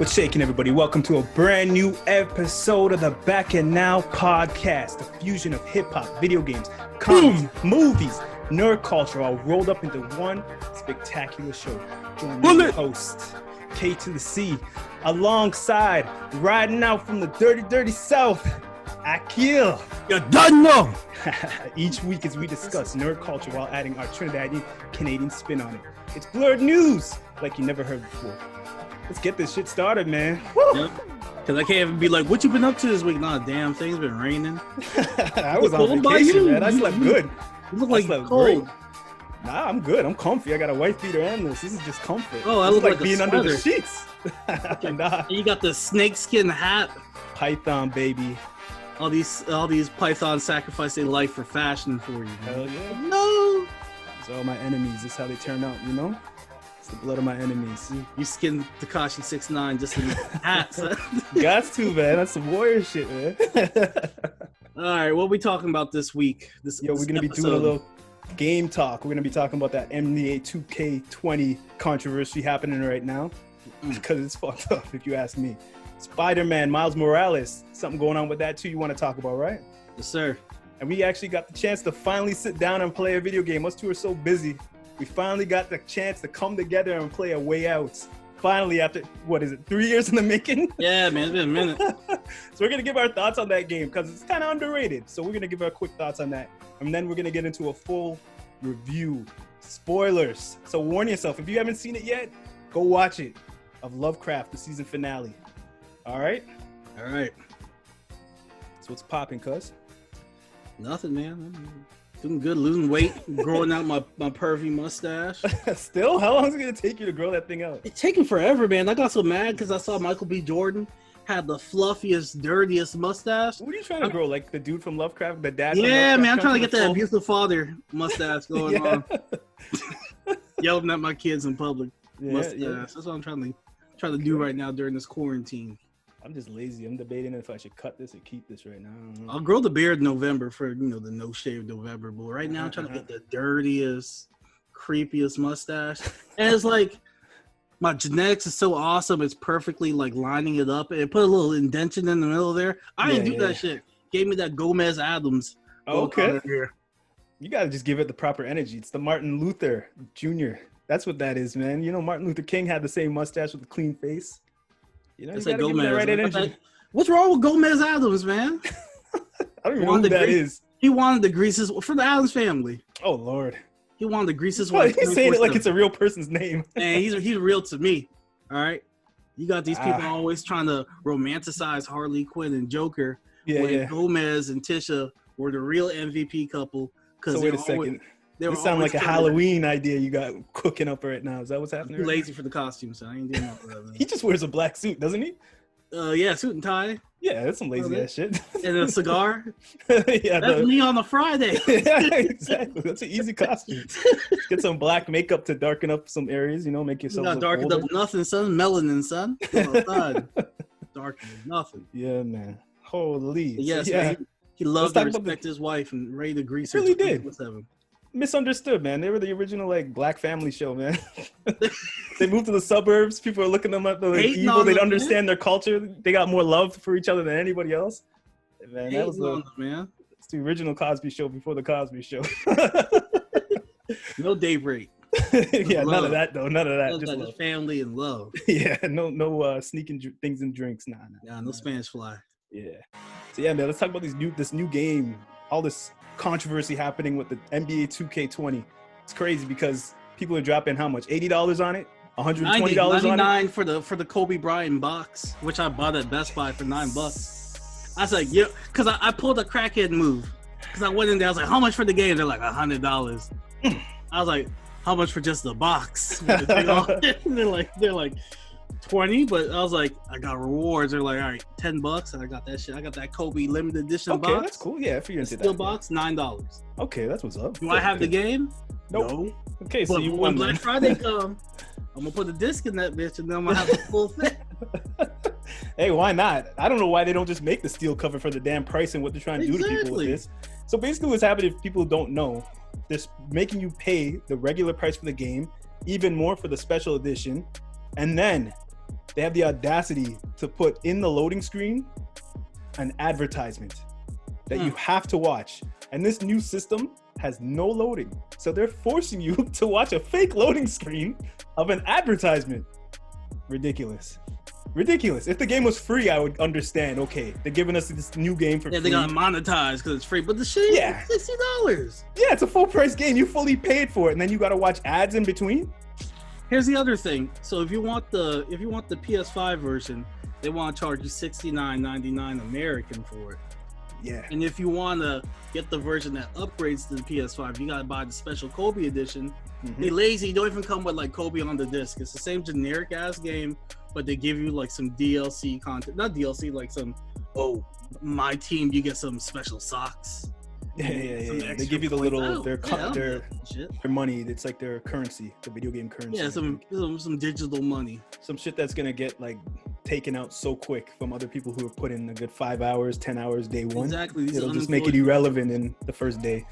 What's shaking, everybody? Welcome to a brand new episode of the Bacchanal podcast, the fusion of hip-hop, video games, comics, movies, nerd culture, all rolled up into one spectacular show. Join me, your host, K to the C, alongside, riding out from the dirty, dirty South, Akil. You done know. Each week as we discuss nerd culture while adding our Trinidadian Canadian spin on it. It's blurred news like you never heard before. Let's get this shit started, man. Yep. Cause I can't even be like, what you been up to this week? Nah, damn, things been raining. I was on vacation, man. I slept good. You look like slept cold. Great. Nah, I'm good. I'm comfy. I got a wife beater and this. This is just comfort. Oh, I look look like being a under the sweater. sheets. Nah. You got the snakeskin hat. Python, baby. All these pythons sacrifice their life for fashion for you. Hell yeah. No. These are all my enemies. This is how they turn out, you know? It's the blood of my enemies. You skinned Tekashi 6ix9ine just in hats. Gots to, man. That's some warrior shit, man. All right, what are we talking about this week? We're going to be doing a little game talk. We're going to be talking about that NBA 2K20 controversy happening right now. Because it's fucked up, if you ask me. Spiderman, Miles Morales, something going on with that too you want to talk about, right? Yes, sir. And we actually got the chance to finally sit down and play a video game. Us two are so busy. We finally got the chance to come together and play A Way Out. Finally, after, 3 years in the making? Yeah, man, it's been a minute. So we're going to give our thoughts on that game because it's kind of underrated. So we're going to give our quick thoughts on that. And then we're going to get into a full review. Spoilers. So warn yourself, if you haven't seen it yet, go watch it. Of Lovecraft, the season finale. All right? All right. So what's popping, cuz? Nothing, man. I'm doing good, losing weight, growing out my pervy mustache. Still? How long is it going to take you to grow that thing out? It's taking forever, man. I got so mad because I saw Michael B. Jordan had the fluffiest, dirtiest mustache. What are you trying to grow? Like the dude from Lovecraft, the dad? Yeah, from man. I'm trying to Country get that abusive father mustache going on. Yelling at my kids in public. Mustache. Yeah. That's what I'm trying to do right now during this quarantine. I'm just lazy. I'm debating if I should cut this or keep this right now. I'll grow the beard in November for, the no shave November. But right now I'm trying to get the dirtiest, creepiest mustache. And it's like my genetics is so awesome. It's perfectly like lining it up. It put a little indentation in the middle there. I didn't do that shit. Gave me that Gomez Adams. Okay. You got to just give it the proper energy. It's the Martin Luther Jr. That's what that is, man. You know, Martin Luther King had the same mustache with a clean face. You know, you gotta give the right energy. What's wrong with Gomez Adams, man? I don't even know who that is. He wanted to grease his for the Adams family. Oh Lord. He wanted to grease his wife. He's saying it like it's a real person's name. Man, he's real to me. All right. You got these people always trying to romanticize Harley Quinn and Joker. When Gomez and Tisha were the real MVP couple. So wait a second. This sounds like a Halloween idea you got cooking up right now. Is that what's happening? I'm too lazy for the costume, so I ain't doing that. He just wears a black suit, doesn't he? Yeah, suit and tie. Yeah, that's some lazy ass shit. And a cigar. Yeah, that's me on a Friday. Yeah, exactly. That's an easy costume. Get some black makeup to darken up some areas, make yourself look darkened older. Up nothing, son. Melanin, son. Darkened nothing. Yeah, man. Holy. Yes, so, yeah. Man, he loved to respect his wife and ready to grease her. Really did. Misunderstood, man. They were the original black family show, man. They moved to the suburbs. People are looking them up. They're evil. They understand their culture. They got more love for each other than anybody else. Man, that was it's the original Cosby Show before the Cosby Show. No daybreak. Yeah, none of that though. None of that. Just family and love. Yeah, no sneaking things and drinks. Nah, no Spanish fly. Yeah. So yeah, man. Let's talk about this new game. All this controversy happening with the NBA 2K20. It's crazy because people are dropping how much? $80 on it? $120 on it? $99 for the Kobe Bryant box, which I bought at Best Buy for $9. I was like, yeah, because I pulled a crackhead move. Because I went in there, I was like, how much for the game? They're like $100. I was like, how much for just the box? they're like 20, but I was like, I got rewards. They're like, all right, $10. And I got that shit. I got that Kobe limited edition box. Okay, that's cool. Yeah, if you're into that. Steel box, $9. Okay, that's what's up. Do I have the game? Nope. No. Okay, so you when won. Black Friday come, I'm gonna put a disc in that bitch, and then I'm gonna have the full thing. Hey, why not? I don't know why they don't just make the steel cover for the damn price and what they're trying to do to people with this. So basically, what's happening, if people don't know, they're making you pay the regular price for the game, even more for the special edition, and then they have the audacity to put in the loading screen an advertisement that you have to watch. And this new system has no loading. So they're forcing you to watch a fake loading screen of an advertisement. Ridiculous. If the game was free, I would understand. Okay, they're giving us this new game for free. Yeah, they gotta monetize because it's free. But the shit is $60. Yeah, it's a full price game. You fully paid for it, and then you gotta watch ads in between. Here's the other thing. So if you want the PS5 version, they want to charge you $69.99 American for it. Yeah. And if you want to get the version that upgrades to the PS5, you gotta buy the special Kobe edition. They lazy, don't even come with like Kobe on the disc. It's the same generic ass game, but they give you like some DLC content. Not DLC, like some, my team, you get some special socks. Yeah. They give you the little their money. It's like their currency, the video game currency. Yeah, some digital money. Some shit that's gonna get like taken out so quick from other people who have put in a good 5 hours, 10 hours day one. Exactly. It'll just make it irrelevant in the first day.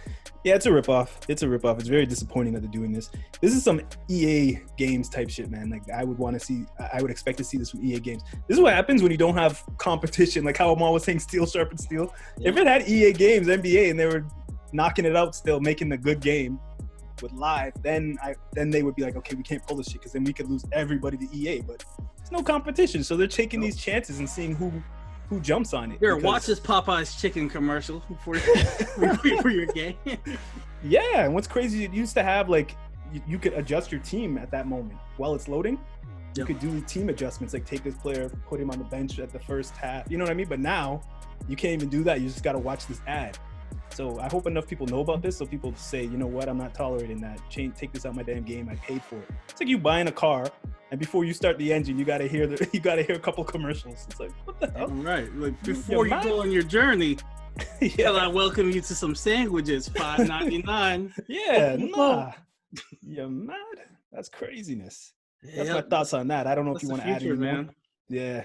Yeah, it's a ripoff. It's very disappointing that they're doing this. This is some EA games type shit, man. Like I would expect to see this from EA games. This is what happens when you don't have competition. Like how Amal was saying, steel sharpens steel. Yeah. If it had EA games, NBA, and they were knocking it out still, making a good game with live, then they would be like, okay, we can't pull this shit because then we could lose everybody to EA. But there's no competition, so they're taking these chances and seeing who jumps on it. Here, watch this Popeye's chicken commercial for your game. Yeah, and what's crazy, it used to have like you could adjust your team at that moment while it's loading. You could do team adjustments, like take this player, put him on the bench at the first half. You know what I mean? But now you can't even do that. You just got to watch this ad. So I hope enough people know about this so people say, you know what, I'm not tolerating that. Take this out my damn game. I paid for it. It's like you buying a car, and before you start the engine, you gotta hear a couple commercials. It's like, what the hell? Right. Like before you go on your journey, I welcome you to some sandwiches, $5.99. Yeah, nah. You're mad? That's craziness. That's my thoughts on that. I don't know if you want to add any more. Yeah.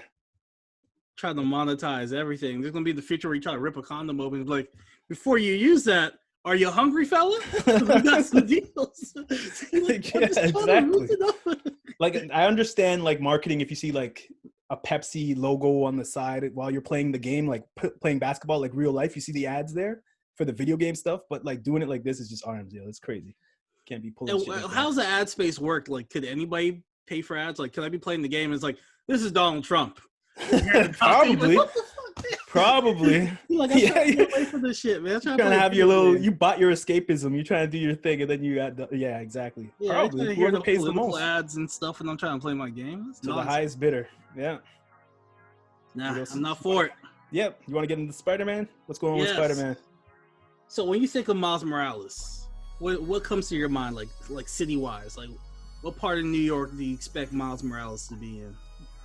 Trying to monetize everything. There's gonna be the future where you try to rip a condom open. It's like, before you use that, are you hungry, fella? We got some deals. Exactly. Like I understand like marketing. If you see like a Pepsi logo on the side while you're playing the game, like playing basketball, like real life, you see the ads there for the video game stuff. But like doing it like this is just arms deal. It's crazy. Can't be pulling. Shit like how's the ad space work? Like, could anybody pay for ads? Like, could I be playing the game? And it's like, this is Donald Trump. Probably. Like, what the fuck? Probably. Like, I'm trying to get away from this shit, man. Trying to have your little, you bought your escapism. You're trying to do your thing, and then you got, exactly. Yeah, probably. Whoever pays the most. Ads and stuff, and I'm trying to play my game. To the highest bidder. Yeah. Nah, I'm not for it. Yep. You want to get into Spider-Man? What's going on with Spider-Man? So when you think of Miles Morales, what comes to your mind, like city-wise? Like, what part of New York do you expect Miles Morales to be in?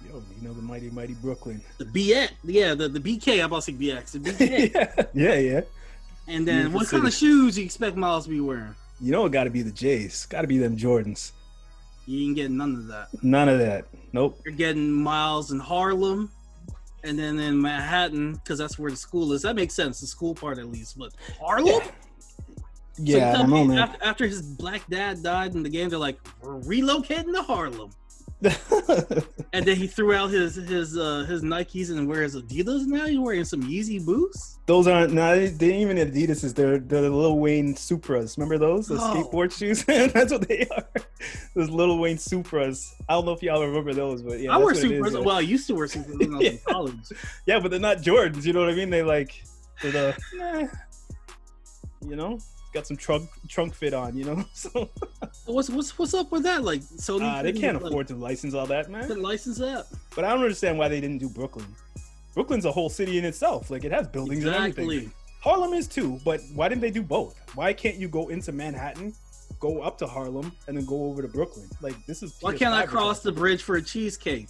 Yo, you know the mighty Brooklyn. The BX, the BK. I'm about to say BX. The BK. yeah. And then, what kind of shoes do you expect Miles to be wearing? You know, it got to be the J's. Got to be them Jordans. You ain't getting none of that. None of that. Nope. You're getting Miles in Harlem, and then in Manhattan, because that's where the school is. That makes sense, the school part at least. But Harlem? Yeah, I don't know, man. After his black dad died in the game, they're like, we're relocating to Harlem. And then he threw out his Nikes and wears Adidas now. He's wearing some Yeezy boots. Those aren't they ain't even Adidas. They're the Lil Wayne Supras. Remember those? Those skateboard shoes? That's what they are. Those Lil Wayne Supras. I don't know if y'all remember those, but yeah. I wear Supras. Well, I used to wear Supras when I was in college. Yeah, but they're not Jordans. You know what I mean? They're you know. Got some trunk fit on, you know. So what's up with that? Like, Sony they can't afford to license all that, man. License that. But I don't understand why they didn't do Brooklyn. Brooklyn's a whole city in itself. Like, it has buildings and everything. Harlem is too, but why didn't they do both? Why can't you go into Manhattan, go up to Harlem, and then go over to Brooklyn? Like, this is. Why can't I cross the bridge for a cheesecake?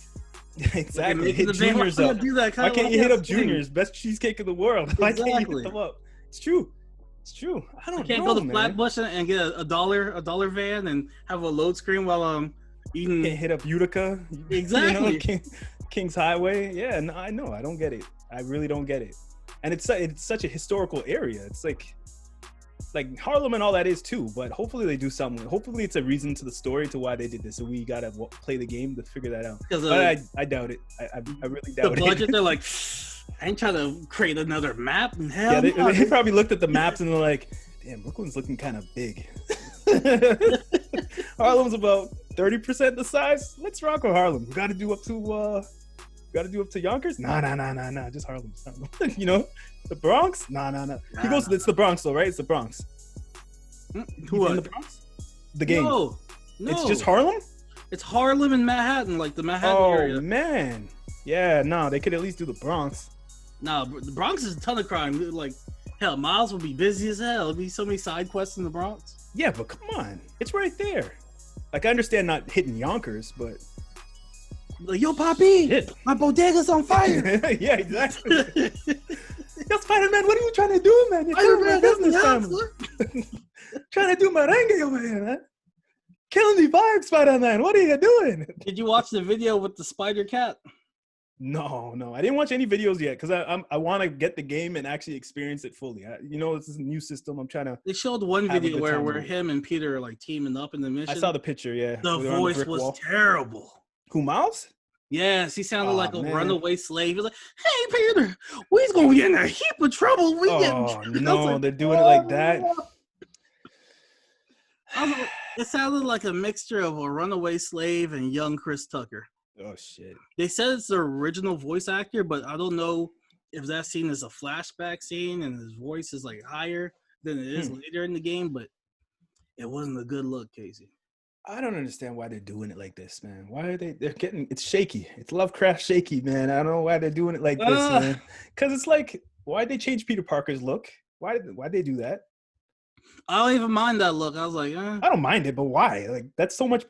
Exactly. Like, hit Junior's up. Why can't you hit up Junior's? Best cheesecake in the world. Why can't you hit them up? It's true. It's true. I can't go to Flatbush and get a dollar van and have a load screen while I'm eating. Can't hit up Utica. Exactly. You know, King's Highway. Yeah, no, I know. I don't get it. I really don't get it. And it's such a historical area. It's like like Harlem and all that is too, but hopefully they do something. Hopefully it's a reason to the story to why they did this. So we gotta play the game to figure that out. But I doubt it. I really doubt it. The budget, they're like, I ain't trying to create another map in hell. Yeah, they probably looked at the maps and they're like, damn, Brooklyn's looking kind of big. Harlem's about 30% the size. Let's rock with Harlem. We gotta do up to Yonkers? Nah, just Harlem. You know? The Bronx? Nah. He goes, it's the Bronx though, right? It's the Bronx. Who in the Bronx? The game. No. It's just Harlem? It's Harlem and Manhattan, like the Manhattan area. Oh, man. Yeah, no, they could at least do the Bronx. No, the Bronx is a ton of crime. Like, hell, Miles would be busy as hell. There'd be so many side quests in the Bronx. Yeah, but come on. It's right there. Like, I understand not hitting Yonkers, but... Like, yo, Poppy, my bodega's on fire. Yeah, exactly. Yo, Spiderman, what are you trying to do, man? You're killing my business family. Trying to do merengue over here, man. Killing the vibe, Spider-Man. What are you doing? Did you watch the video with the spider cat? No. I didn't watch any videos yet because I want to get the game and actually experience it fully. This is a new system. I'm trying to. They showed one video where him and Peter are like teaming up in the mission. I saw the picture. Yeah, the voice was terrible. Who, Miles? Yes, he sounded like a runaway slave. He was like, "Hey, Peter, we's gonna get in a heap of trouble." They're doing it like that. It sounded like a mixture of a runaway slave and young Chris Tucker. Oh shit! They said it's the original voice actor, but I don't know if that scene is a flashback scene and his voice is like higher than it is later in the game. But it wasn't a good look, Casey. I don't understand why they're doing it like this, man. Why are they're getting, it's shaky. It's Lovecraft shaky, man. I don't know why they're doing it like this, man. Because it's like, why'd they change Peter Parker's look? Why'd they do that? I don't even mind that look. I was like, I don't mind it, but why? Like, that's so much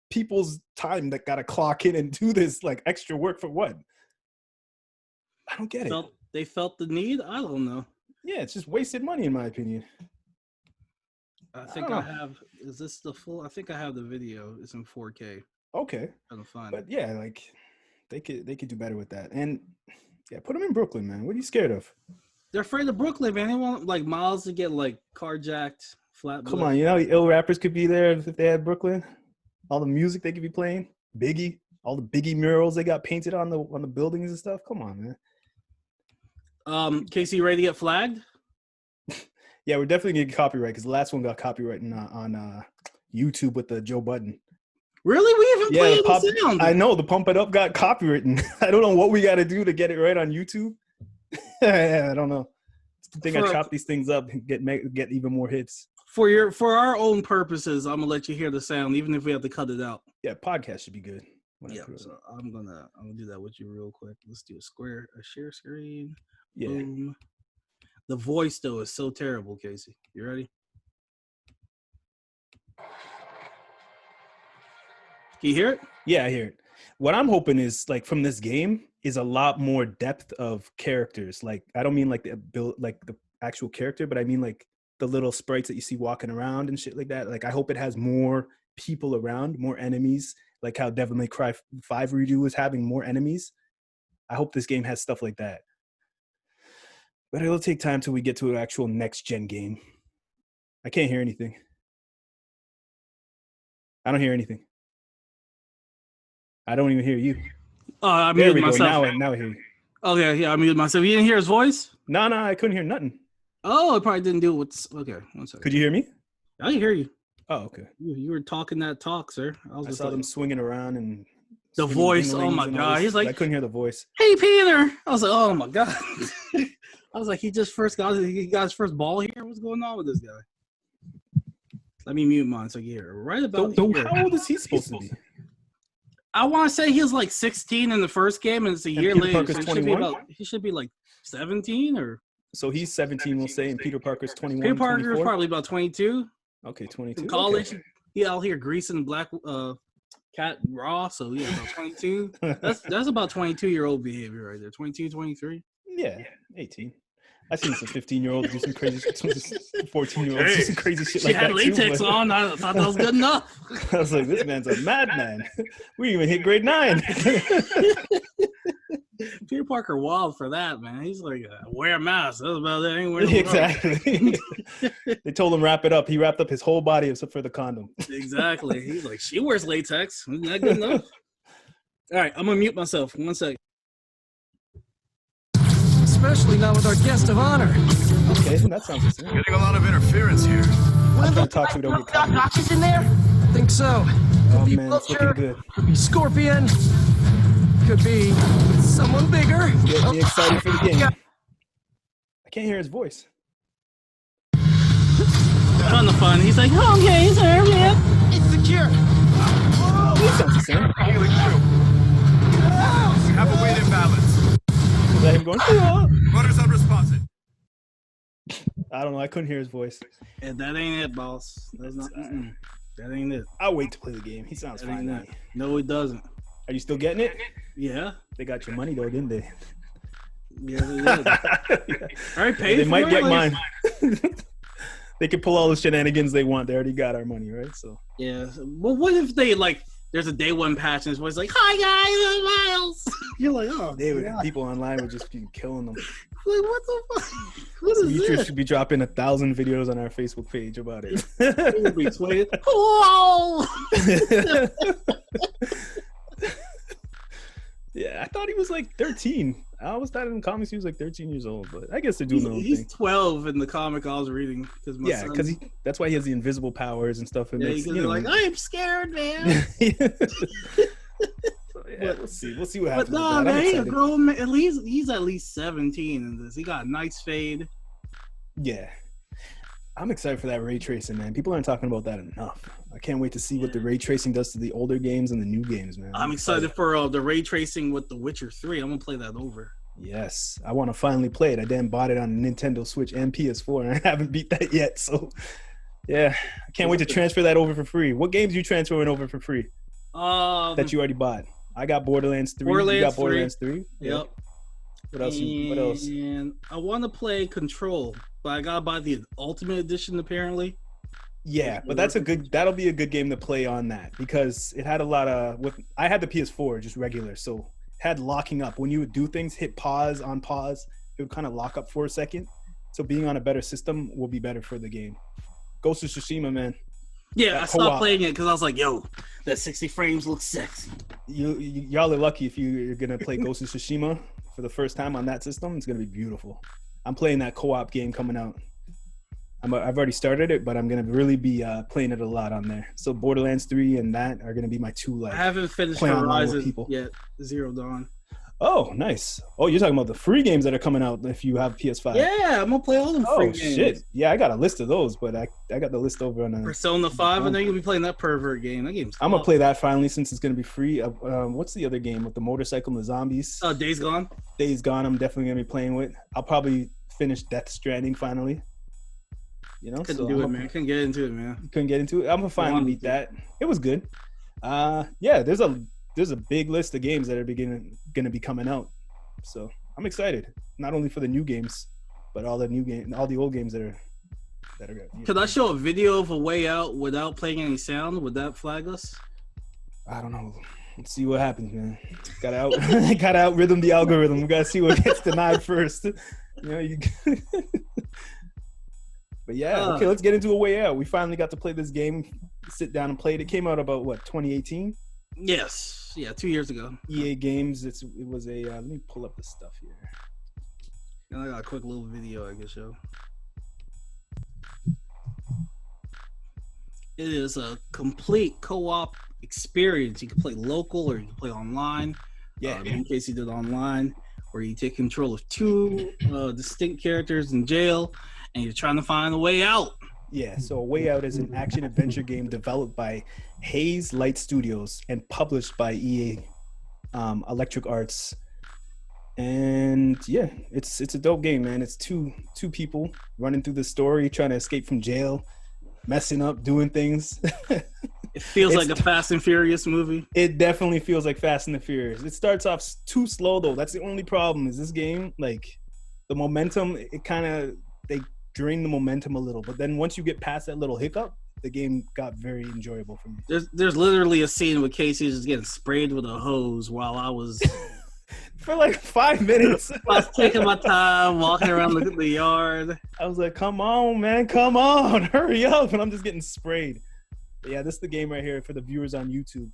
people's time that gotta clock in and do this like extra work for what? I don't get it. They felt the need? I don't know. Yeah, it's just wasted money in my opinion. I think I have. Is this the full? I think I have the video. It's in 4K. Okay. I'm fine. But yeah, like they could do better with that. And yeah, put them in Brooklyn, man. What are you scared of? They're afraid of Brooklyn, man. They want like Miles to get like carjacked, flat. Come on, you know, ill rappers could be there if they had Brooklyn. All the music they could be playing, Biggie, all the Biggie murals they got painted on the buildings and stuff. Come on, man. Casey, you ready to get flagged? Yeah, we're definitely gonna get copyright because the last one got copyright on YouTube with the Joe Budden. Really? We even played the sound. I know the Pump It Up got copywritten. I don't know what we got to do to get it right on YouTube. I don't know. I think I chop these things up and get even more hits. For our own purposes, I'm gonna let you hear the sound, even if we have to cut it out. Yeah, podcast should be good. Yeah, so I'm gonna do that with you real quick. Let's do a share screen. Yeah. Boom. The voice though is so terrible, Casey. You ready? Can you hear it? Yeah, I hear it. What I'm hoping is like from this game is a lot more depth of characters. Like I don't mean like the actual character, but I mean like the little sprites that you see walking around and shit like that. Like I hope it has more people around, more enemies, like how Devil May Cry 5 redo is having more enemies. I hope this game has stuff like that. But it'll take time till we get to an actual next-gen game. I can't hear anything. I don't hear anything. I don't even hear you. Oh, I muted myself. Now I hear you. Oh, yeah, I muted myself. You didn't hear his voice? No, I couldn't hear nothing. Oh, it probably didn't do what's... Okay, one second. Could you hear me? I can hear you. Oh, okay. You were talking that talk, sir. I saw them swinging around and... The voice, oh my God. He's like... I couldn't hear the voice. Hey, Peter! I was like, oh my God. I was like, he got his first ball here? What's going on with this guy? Let me mute mine so you hear. Right about here. How old is he supposed to be? I want to say he was like 16 in the first game, and it's a year later. So he should be like 17 or... So he's 17, we'll say, and Peter Parker's 21, Peter Parker's 24? probably about 22. Okay, 22. In college, he out here greasing black cat raw, so yeah, about 22. That's about 22-year-old behavior right there. 22, 23. Yeah, 18. I've seen some 15-year-olds do some crazy shit. 14-year-olds do some crazy shit like that. She had latex on. I thought that was good enough. I was like, this man's a madman. We even hit grade 9. Peter Parker wild for that, man. He's like, wear a mask. That's about it. Ain't wearing Exactly. They told him wrap it up. He wrapped up his whole body except for the condom. Exactly. He's like, she wears latex. Isn't that good enough? All right, I'm gonna mute myself. 1 second. Especially not with our guest of honor. Okay, that sounds the same. Getting a lot of interference here. I'm trying to talk to you, don't get caught. Notches in there? I think so. Oh Could be man, it's Vulture, looking good. could be Scorpion, could be someone bigger. Get me excited for the game. I can't hear his voice. On the fun, he's like, okay, sir, yeah. It's secure. Oh, he sounds the same. Healing through. We have a weight imbalance. Is that him going? "Ah." Runners unresponsive. I don't know. I couldn't hear his voice. And that ain't it, boss. That's not. That ain't it. I'll wait to play the game. He sounds That fine. ain't to it. me. No, it doesn't. Are you still getting it? Yeah. They got your money though, didn't they? Yeah, they did. All right, pay They for might it. get mine. They can pull all the shenanigans they want. They already got our money, right? So Yeah. Well, what if they like? There's a day one patch and it's always like, "Hi guys, I'm Miles." You're like, "Oh, they would. God. People online would just be killing them. Like, what the fuck? What is Demetrius this?" should be dropping 1,000 videos on our Facebook page about it. It'll be tweeted. Whoa! Yeah, I thought he was like 13. I always thought in the comics he was like 13 years old, but I guess they're doing their own He's thing. 12 in the comic I was reading because Yeah, because that's why he has the invisible powers and stuff. And yeah, makes, because you they're know, like, I'm scared, man. So, yeah, we'll see. We'll see what happens. But no, with that. I'm man, he's a excited. grown man. He's at least 17 in this. He got a nice fade. Yeah. I'm excited for that ray tracing, man. People aren't talking about that enough. I can't wait to see what the ray tracing does to the older games and the new games, man. I'm excited for the ray tracing with The Witcher 3. I'm gonna play that over. Yes, I want to finally play it. I then bought it on Nintendo Switch and PS4, and I haven't beat that yet. So, yeah, I can't wait to transfer that over for free. What games you transferring over for free that you already bought? I got Borderlands 3. You got Borderlands 3? Yep. What else? What else? And I want to play Control, but I gotta buy the Ultimate Edition apparently. Yeah, but that'll be a good game to play on that because it had a lot of I had the PS4 just regular, so it had locking up. When you would do things, hit pause, it would kind of lock up for a second. So being on a better system will be better for the game. Ghost of Tsushima, man. Yeah, I stopped co-op. playing it because I was like, yo, that 60 frames looks sexy. Y'all are lucky if you're gonna play Ghost of Tsushima for the first time on that system. It's gonna be beautiful. I'm playing that co-op game coming out. I've already started it, but I'm gonna really be playing it a lot on there. So Borderlands 3 and that are gonna be my two. Like, I haven't finished play online with Horizon people. yet. Zero Dawn. Oh, nice. Oh, you're talking about the free games that are coming out if you have PS5. Yeah, I'm gonna play all them free Oh games. shit! Yeah, I got a list of those, but I got the list over on. Persona 5, and then you're gonna be playing that pervert game. That game's I'm gonna play that finally since it's gonna be free. What's the other game with the motorcycle and the zombies? Days Gone. Days Gone. I'm definitely gonna be playing with. I'll probably finish Death Stranding finally. You know, Couldn't do it, man. Couldn't get into it, man. Couldn't get into it. I'm gonna finally beat that. It was good. Yeah, there's a big list of games that are gonna be coming out. So I'm excited, not only for the new games, but all the old games that are good. Could I show a video of A Way Out without playing any sound? Would that flag us? I don't know. Let's see what happens, man. Gotta out rhythm the algorithm. We gotta see what gets denied first. But yeah, okay, let's get into A Way Out. We finally got to play this game, sit down and play it. It came out about 2018? Yes. Yeah, 2 years ago. EA Games. It was a let me pull up the stuff here. And I got a quick little video I can show. It is a complete co-op experience. You can play local or you can play online. Yeah. In case you did online, where you take control of two distinct characters in jail, and you're trying to find a way out. Yeah, so A Way Out is an action-adventure game developed by Haze Light Studios and published by EA Electric Arts. And yeah, it's a dope game, man. It's two people running through the story, trying to escape from jail, messing up, doing things. It feels like a Fast and Furious movie. It definitely feels like Fast and the Furious. It starts off too slow, though. That's the only problem, is this game, like, the momentum, they drain the momentum a little. But then once you get past that little hiccup, the game got very enjoyable for me. There's literally a scene where Casey is just getting sprayed with a hose while I was for like 5 minutes. I was taking my time, walking around the yard. I was like, come on, man, come on, hurry up. And I'm just getting sprayed. But yeah, this is the game right here for the viewers on YouTube.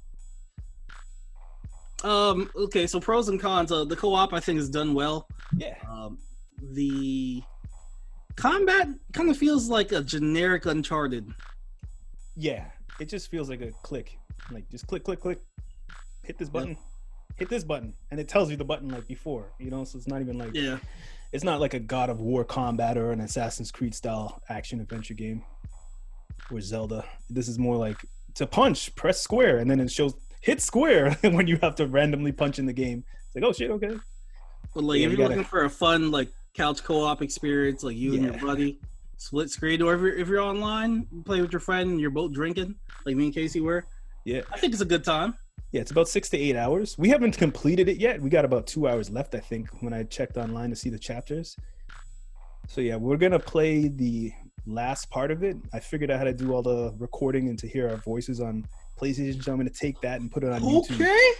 Okay, so pros and cons. The co-op, I think, is done well. Yeah. The combat kind of feels like a generic Uncharted. Yeah, it just feels like a click. Like, just click, click, click. Hit this button. Hit this button. And it tells you the button like before, you know? So it's not even like... Yeah. It's not like a God of War combat or an Assassin's Creed style action adventure game or Zelda. This is more like to punch, press square, and then it shows hit square when you have to randomly punch in the game. It's like, oh shit, okay. But like, if you're looking for a fun like couch co-op experience, like you and your buddy, split screen, or if you're online, you play with your friend and you're both drinking, like me and Casey were. Yeah, I think it's a good time. Yeah, it's about 6 to 8 hours. We haven't completed it yet. We got about 2 hours left, I think, when I checked online to see the chapters. So yeah, we're gonna play the last part of it. I figured out how to do all the recording and to hear our voices on PlayStation, so I'm gonna take that and put it on YouTube. Okay.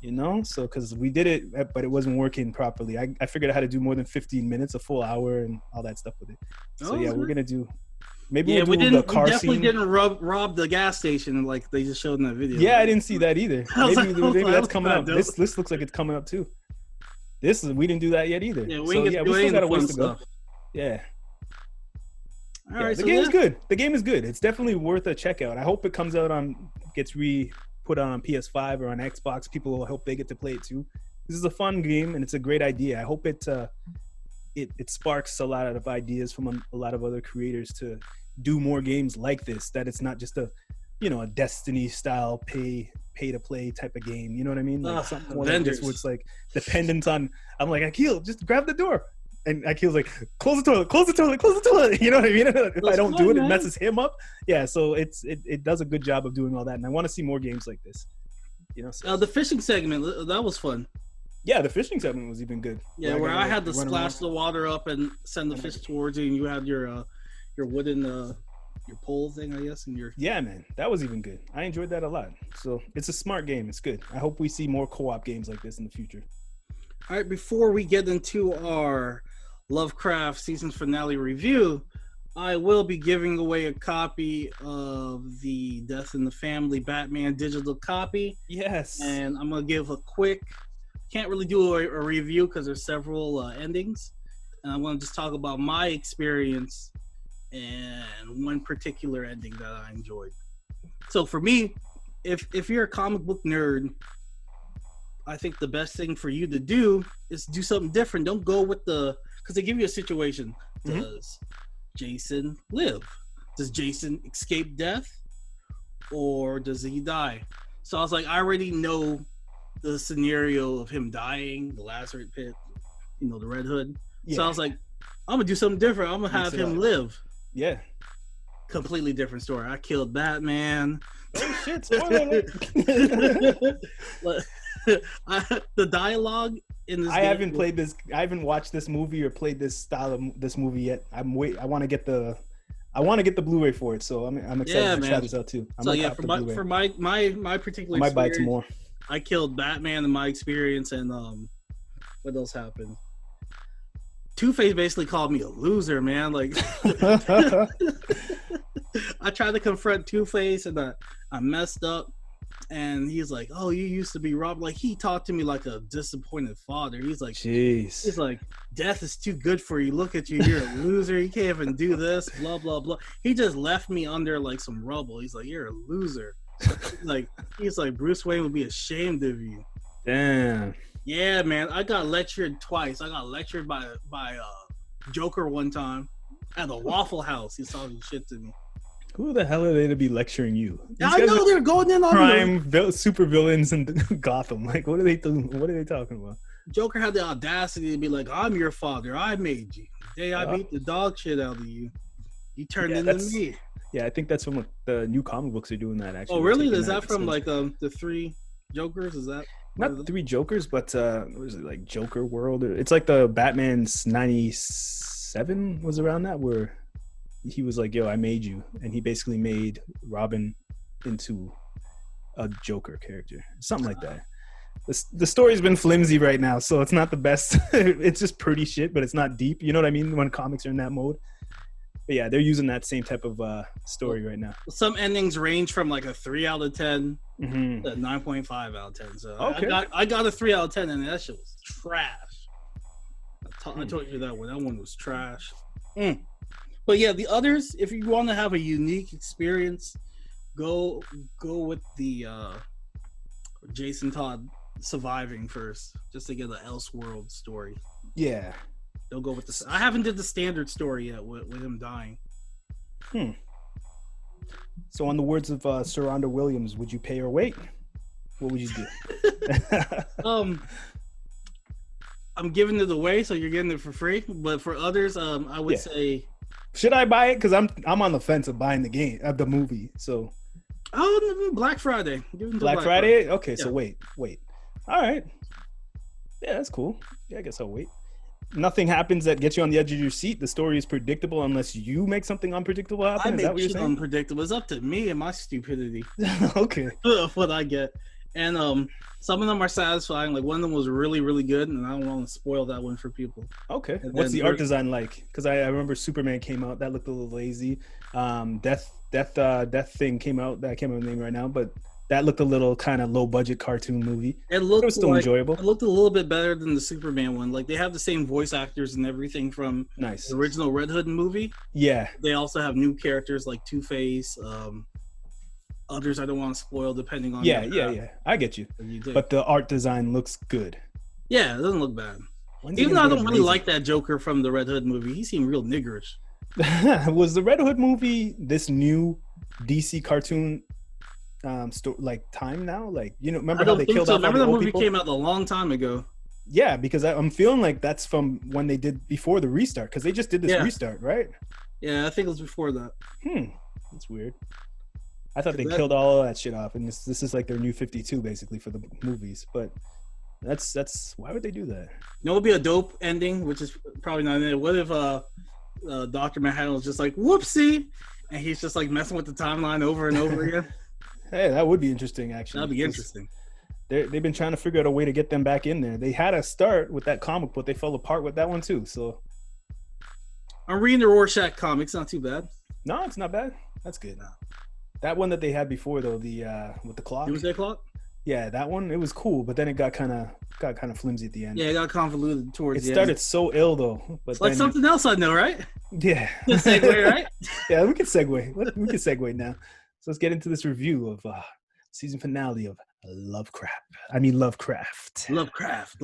You know, so because we did it, but it wasn't working properly. I figured out how to do more than 15 minutes, a full hour, and all that stuff with it. So yeah, we're gonna do. Maybe we'll do the car definitely scene. Didn't rob the gas station like they just showed in that video. Yeah, I didn't see that either. Maybe that's coming up. Dope. This looks like it's coming up too. We didn't do that yet either. Yeah, we still got a ways to go. Yeah. All right, the game's good. The game is good. It's definitely worth a check out. I hope it comes out gets put on PS5 or on Xbox. People will hope they get to play it too. This is a fun game and it's a great idea. I hope it sparks a lot of ideas from a lot of other creators to do more games like this. That it's not just a Destiny style pay to play type of game. You know what I mean? Like something more like this where it's like dependent on. I'm like, Akil, just grab the door. And Akil's like, close the toilet, close the toilet, close the toilet. You know what I mean? If I don't do it, it messes him up. Yeah, so it does a good job of doing all that. And I want to see more games like this. You know, so. The fishing segment, that was fun. Yeah, the fishing segment was even good. Yeah, where I had to splash the water up and send the fish towards you, and you had your wooden your pole thing, I guess, and your... Yeah, man, that was even good. I enjoyed that a lot. So it's a smart game. It's good. I hope we see more co-op games like this in the future. All right, before we get into our Lovecraft season finale review, I will be giving away a copy of the Death in the Family Batman digital copy. Yes. And I'm going to give a quick... Can't really do a review because there's several endings. And I'm going to just talk about my experience and one particular ending that I enjoyed. So for me, if you're a comic book nerd, I think the best thing for you to do is do something different. Don't go with because they give you a situation. Does Jason live? Does Jason escape death? Or does he die? So I was like, I already know the scenario of him dying, the Lazarus pit, the Red Hood. Yeah. So I was like, I'm going to do something different. I'm going to have him live. Yeah. Completely different story. I killed Batman. Oh shit! Spoiler alert. The dialogue in this. I haven't watched this movie or played this style of this movie yet. I want to get the Blu-ray for it, so I'm excited to try this out too. For my particular, I might buy some more. I killed Batman in my experience, and what else happened? Two-Face basically called me a loser, man. Like, I tried to confront Two-Face, and I messed up. And he's like, "Oh, you used to be Rob." Like, he talked to me like a disappointed father. He's like, "Jeez." He's like, "Death is too good for you. Look at you. You're a loser. You can't even do this. Blah blah blah." He just left me under like some rubble. He's like, "You're a loser." He's like, "Bruce Wayne would be ashamed of you." Damn. Yeah, man. I got lectured twice. I got lectured by Joker one time at the Waffle House. He's talking shit to me. Who the hell are they to be lecturing you? I know they're going in on crime super villains in Gotham. Like, what are they doing? What are they talking about? Joker had the audacity to be like, "I'm your father. I made you. The day I beat the dog shit out of you, you turned into me." Yeah, I think that's from the new comic books are doing that. Actually. Oh, really? Is that from like the three Jokers? Is that not the three Jokers, but what is it, like Joker World? It's like the Batman's 97 was around that, where he was like, "Yo, I made you," and he basically made Robin into a Joker character, something like that. The story's been flimsy right now, so it's not the best. It's just pretty shit, but it's not deep. You know what I mean? When comics are in that mode. But yeah, they're using that same type of story right now. Some endings range from like a 3 out of 10 Mm-hmm. to 9.5 out of 10. So Okay. I got a 3 out of 10, and that shit was trash. I told you that one. That one was trash. But yeah, the others, if you want to have a unique experience, go with the Jason Todd surviving first, just to get an Elseworld story. Yeah. They'll go with this. I haven't did the standard story yet with him dying. So, on the words of Sir Rhonda Williams, would you pay or wait? What would you do? I'm giving it away, so you're getting it for free. But for others, I would say, should I buy it? Because I'm on the fence of buying the movie. So, Black Friday. Give them to Black Friday. Okay, Yeah. so wait. All right. Yeah, that's cool. Yeah, I guess I'll wait. Nothing happens that gets you on the edge of your seat. The story is predictable unless you make something unpredictable happen. Is that what you're saying? Unpredictable. It's up to me and my stupidity Okay. of what I get. And some of them are satisfying. Like one of them was really, really good, and I don't want to spoil that one for people. Okay. And What's then the art design like? Because I remember Superman came out. That looked a little lazy. Death thing came out. I can't remember the name right now, but that looked a little kind of low budget cartoon movie. It was still enjoyable. It looked a little bit better than the Superman one. Like they have the same voice actors and everything from Nice. the original Red Hood movie. Yeah. They also have new characters like Two-Face. Others I don't want to spoil depending on Yeah. I get you. But the art design looks good. Yeah, it doesn't look bad. When's Even though I don't really amazing? like that Joker from the Red Hood movie. He seemed real niggerish. Was the Red Hood movie this new DC cartoon like time now? Like, you know, remember how they killed off all Remember the that old movie people? came out a long time ago. Yeah, because I'm feeling like that's from when they did before the restart, because they just did this Yeah. restart, right? Yeah, I think it was before that. That's weird. I thought they That- killed all of that shit off, and this is like their new 52 basically for the movies. But that's why would they do that? You know, it would be a dope ending, which is probably not in it. What if Dr. Manhattan was just like, whoopsie, and he's just like messing with the timeline over and over again? Hey, that would be interesting, actually. That'd be interesting. They've been trying to figure out a way to get them back in there. They had a start with that comic, but they fell apart with that one too. So I'm reading the Rorschach comics, not too bad. no, it's not bad. That's good. That one that they had before though, the with the clock. Doomsday Clock? Yeah, that one, it was cool, but then it got kind of flimsy at the end. Yeah, it got convoluted towards It the started end. so ill though. But It's like then, something else I know, right? yeah. Good segue, right? Yeah, we can segue. We can segue now. So let's get into this review of season finale of Lovecraft. Lovecraft.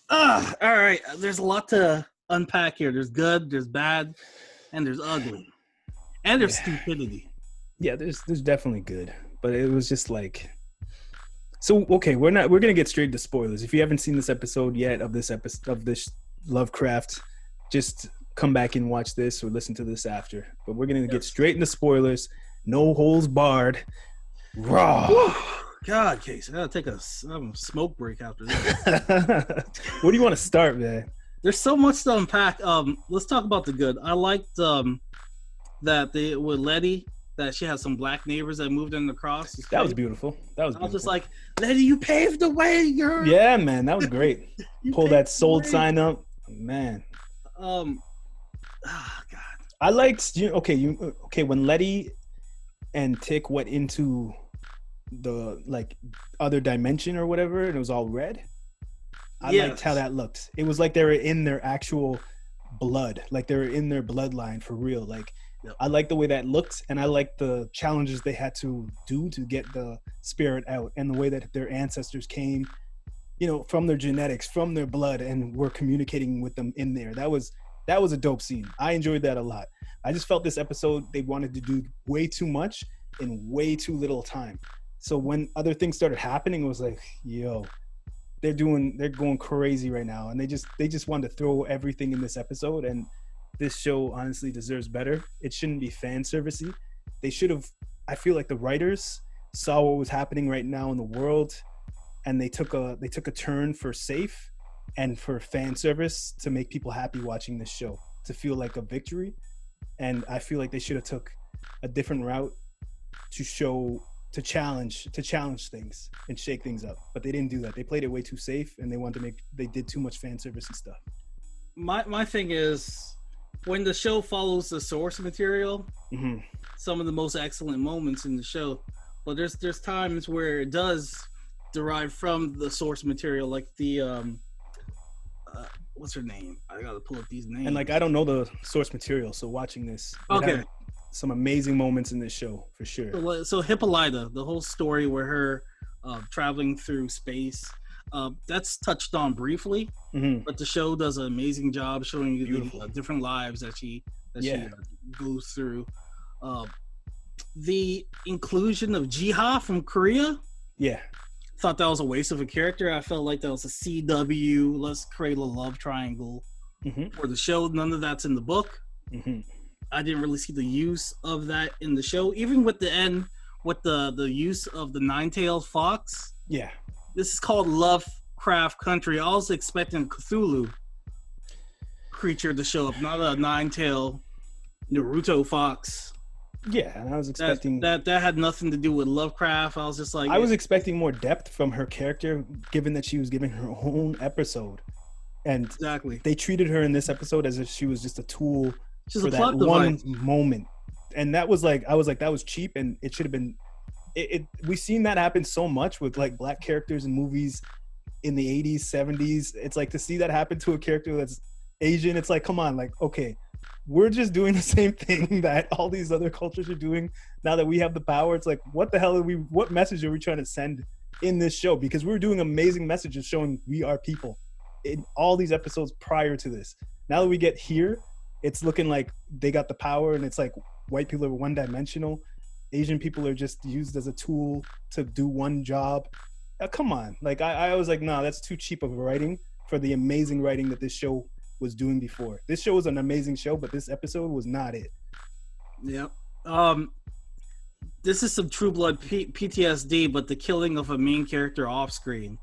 All right. There's a lot to unpack here. There's good, there's bad, and there's ugly. And there's stupidity. Yeah, there's definitely good, but it was just like, so okay, we're gonna get straight to spoilers. If you haven't seen this episode yet of this Lovecraft, just come back and watch this or listen to this after. But we're gonna get straight into spoilers, no holes barred, raw. God, Case, I gotta take a smoke break after this. Where do you want to start, man? There's so much to unpack. Let's talk about the good. I liked that they with Letty, that she had some black neighbors that moved in across. That was beautiful. I was just like, Letty, you paved the way, girl. Yeah, man, that was great. Pull paved that the sold way. sign up, man. God. I liked when Letty and Tick went into the like other dimension or whatever, and it was all red. I liked how that looked. It was like they were in their actual blood, like they were in their bloodline for real. Like, I like the way that looked, and I like the challenges they had to do to get the spirit out, and the way that their ancestors came, you know, from their genetics, from their blood, and were communicating with them in there. That was a dope scene. I enjoyed that a lot. I just felt this episode they wanted to do way too much in way too little time. So when other things started happening, it was like, yo, they're going crazy right now, and they just wanted to throw everything in this episode. And this show honestly deserves better. It shouldn't be fan servicey. They should have. I feel like the writers saw what was happening right now in the world, and they took a turn for safe and for fan service to make people happy watching this show, to feel like a victory. And I feel like they should have took a different route to show to challenge things and shake things up, but they didn't do that. They played it way too safe, and they did too much fan service and stuff. My thing is, when the show follows the source material, some of the most excellent moments in the show, but there's times where it does derive from the source material, like the what's her name? I gotta pull up these names. And like, I don't know the source material, so watching this, okay, some amazing moments in this show for sure. So Hippolyta, the whole story where her traveling through space, that's touched on briefly, but the show does an amazing job showing you the different lives that she goes through. The inclusion of Jiha from Korea, thought that was a waste of a character. I felt like that was a CW, let's create a love triangle for the show. None of that's in the book. I didn't really see the use of that in the show, even with the end, with the use of the nine-tailed fox. This is called Lovecraft Country. I was expecting a Cthulhu creature to show up, not a nine-tailed Naruto fox. And I was expecting that had nothing to do with Lovecraft. I was just like, I was expecting more depth from her character, given that she was giving her own episode, and they treated her in this episode as if she was just a tool for that one moment, and that was like, I was like, that was cheap, and it should have been. We've seen that happen so much with like black characters in movies in the 80s, 70s. It's like, to see that happen to a character that's Asian, it's like, come on, like, okay, we're just doing the same thing that all these other cultures are doing now that we have the power. It's like, what the hell what message are we trying to send in this show? Because we were doing amazing messages showing we are people in all these episodes prior to this. Now that we get here, it's looking like they got the power, and it's like white people are one-dimensional. Asian people are just used as a tool to do one job. Come on. Like, I was like, nah, that's too cheap of writing for the amazing writing that this show was doing before. This show was an amazing show, but this episode was not it. This is some True Blood PTSD, but the killing of a main character off screen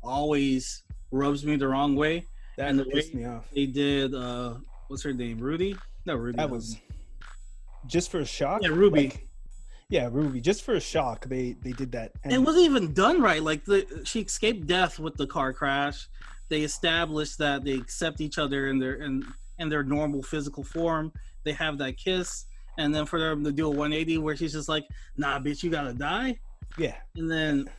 always rubs me the wrong way. That pissed me off. They did what's her name? Rudy? No, Rudy. That was just for a shock. Yeah, Ruby. Like, Ruby. Just for a shock, they did that. And it wasn't even done right. Like, she escaped death with the car crash. They established that they accept each other in their normal physical form. They have that kiss, and then for them to do a 180 where she's just like, "Nah, bitch, you gotta die." And then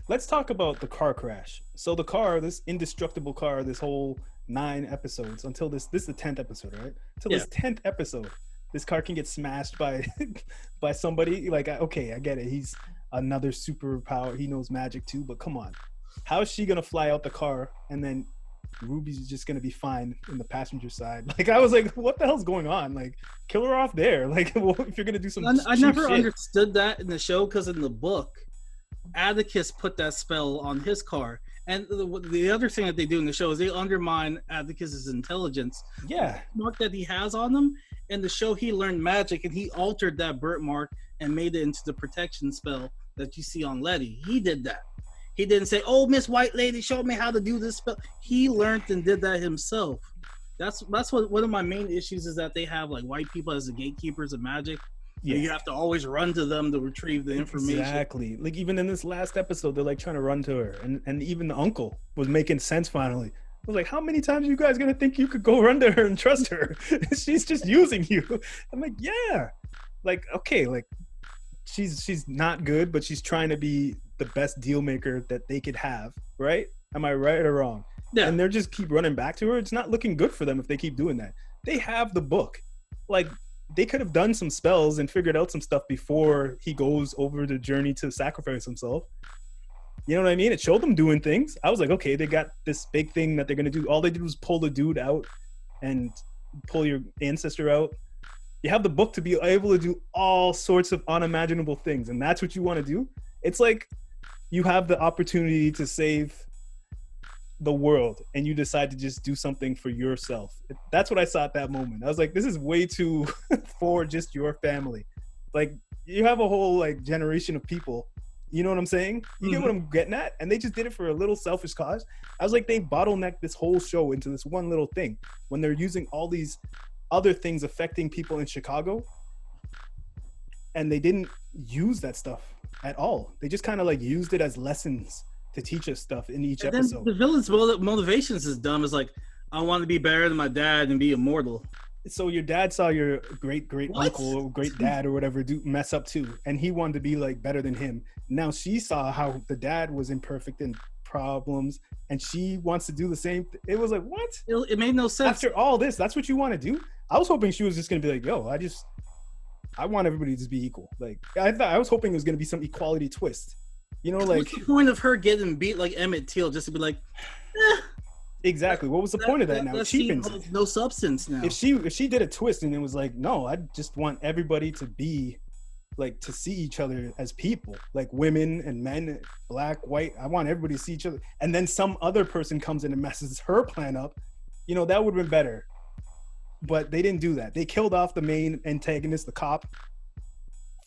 let's talk about the car crash. So the car, this indestructible car, this whole 9 episodes until this is the 10th episode, right? Until this 10th episode, this car can get smashed by somebody. Like, okay, I get it. He's another superpower. He knows magic too, but come on. How is she gonna fly out the car and then Ruby's just gonna be fine in the passenger side? Like, I was like, what the hell's going on? Like, kill her off there. Like, if you're gonna do some I never understood that in the show, because in the book, Atticus put that spell on his car. And the other thing that they do in the show is they undermine Atticus's intelligence. The mark that he has on him. In the show, he learned magic, and he altered that birthmark and made it into the protection spell that you see on Letty. He did that. He didn't say, "Oh, Miss White Lady showed me how to do this spell." He learned and did that himself. That's what one of my main issues is, that they have like white people as the gatekeepers of magic. You have to always run to them to retrieve the information. Exactly. Like, even in this last episode, they're like trying to run to her, and even the uncle was making sense finally. I was like, how many times are you guys gonna think you could go run to her and trust her? She's just using you. I'm like, yeah. Like, okay, like she's not good, but she's trying to be the best deal maker that they could have, right? Am I right or wrong? And they're just keep running back to her. It's not looking good for them if they keep doing that. They have the book. Like, they could have done some spells and figured out some stuff before he goes over the journey to sacrifice himself. You know what I mean? It showed them doing things. I was like, okay, they got this big thing that they're going to do. All they did was pull the dude out and pull your ancestor out. You have the book to be able to do all sorts of unimaginable things, and that's what you want to do? It's like you have the opportunity to save the world, and you decide to just do something for yourself. That's what I saw at that moment. I was like, this is way too for just your family. Like, you have a whole like generation of people. You know what I'm saying? You get what I'm getting at? And they just did it for a little selfish cause. I was like, they bottlenecked this whole show into this one little thing when they're using all these other things affecting people in Chicago. and they didn't use that stuff at all. They just kind of like used it as lessons to teach us stuff in each And episode. then the villain's motivations is dumb. It's like, I want to be better than my dad and be immortal. So your dad saw your great What? uncle or great dad or whatever do mess up too, and he wanted to be like better than him. Now she saw how the dad was imperfect and problems, and she wants to do the same. It was like, what? It made no sense. After all this, that's what you want to do? I was hoping she was just gonna be like, yo, I want everybody to just be equal. Like I was hoping it was gonna be some equality twist. You know, like what's the point of her getting beat like Emmett Till just to be like, exactly. What was the point of that now? It cheapens it. holds no substance now. If she did a twist and it was like, no, I just want everybody to be like, to see each other as people, like women and men, black, white. I want everybody to see each other. And then some other person comes in and messes her plan up. You know, that would have been better. But they didn't do that. They killed off the main antagonist, the cop,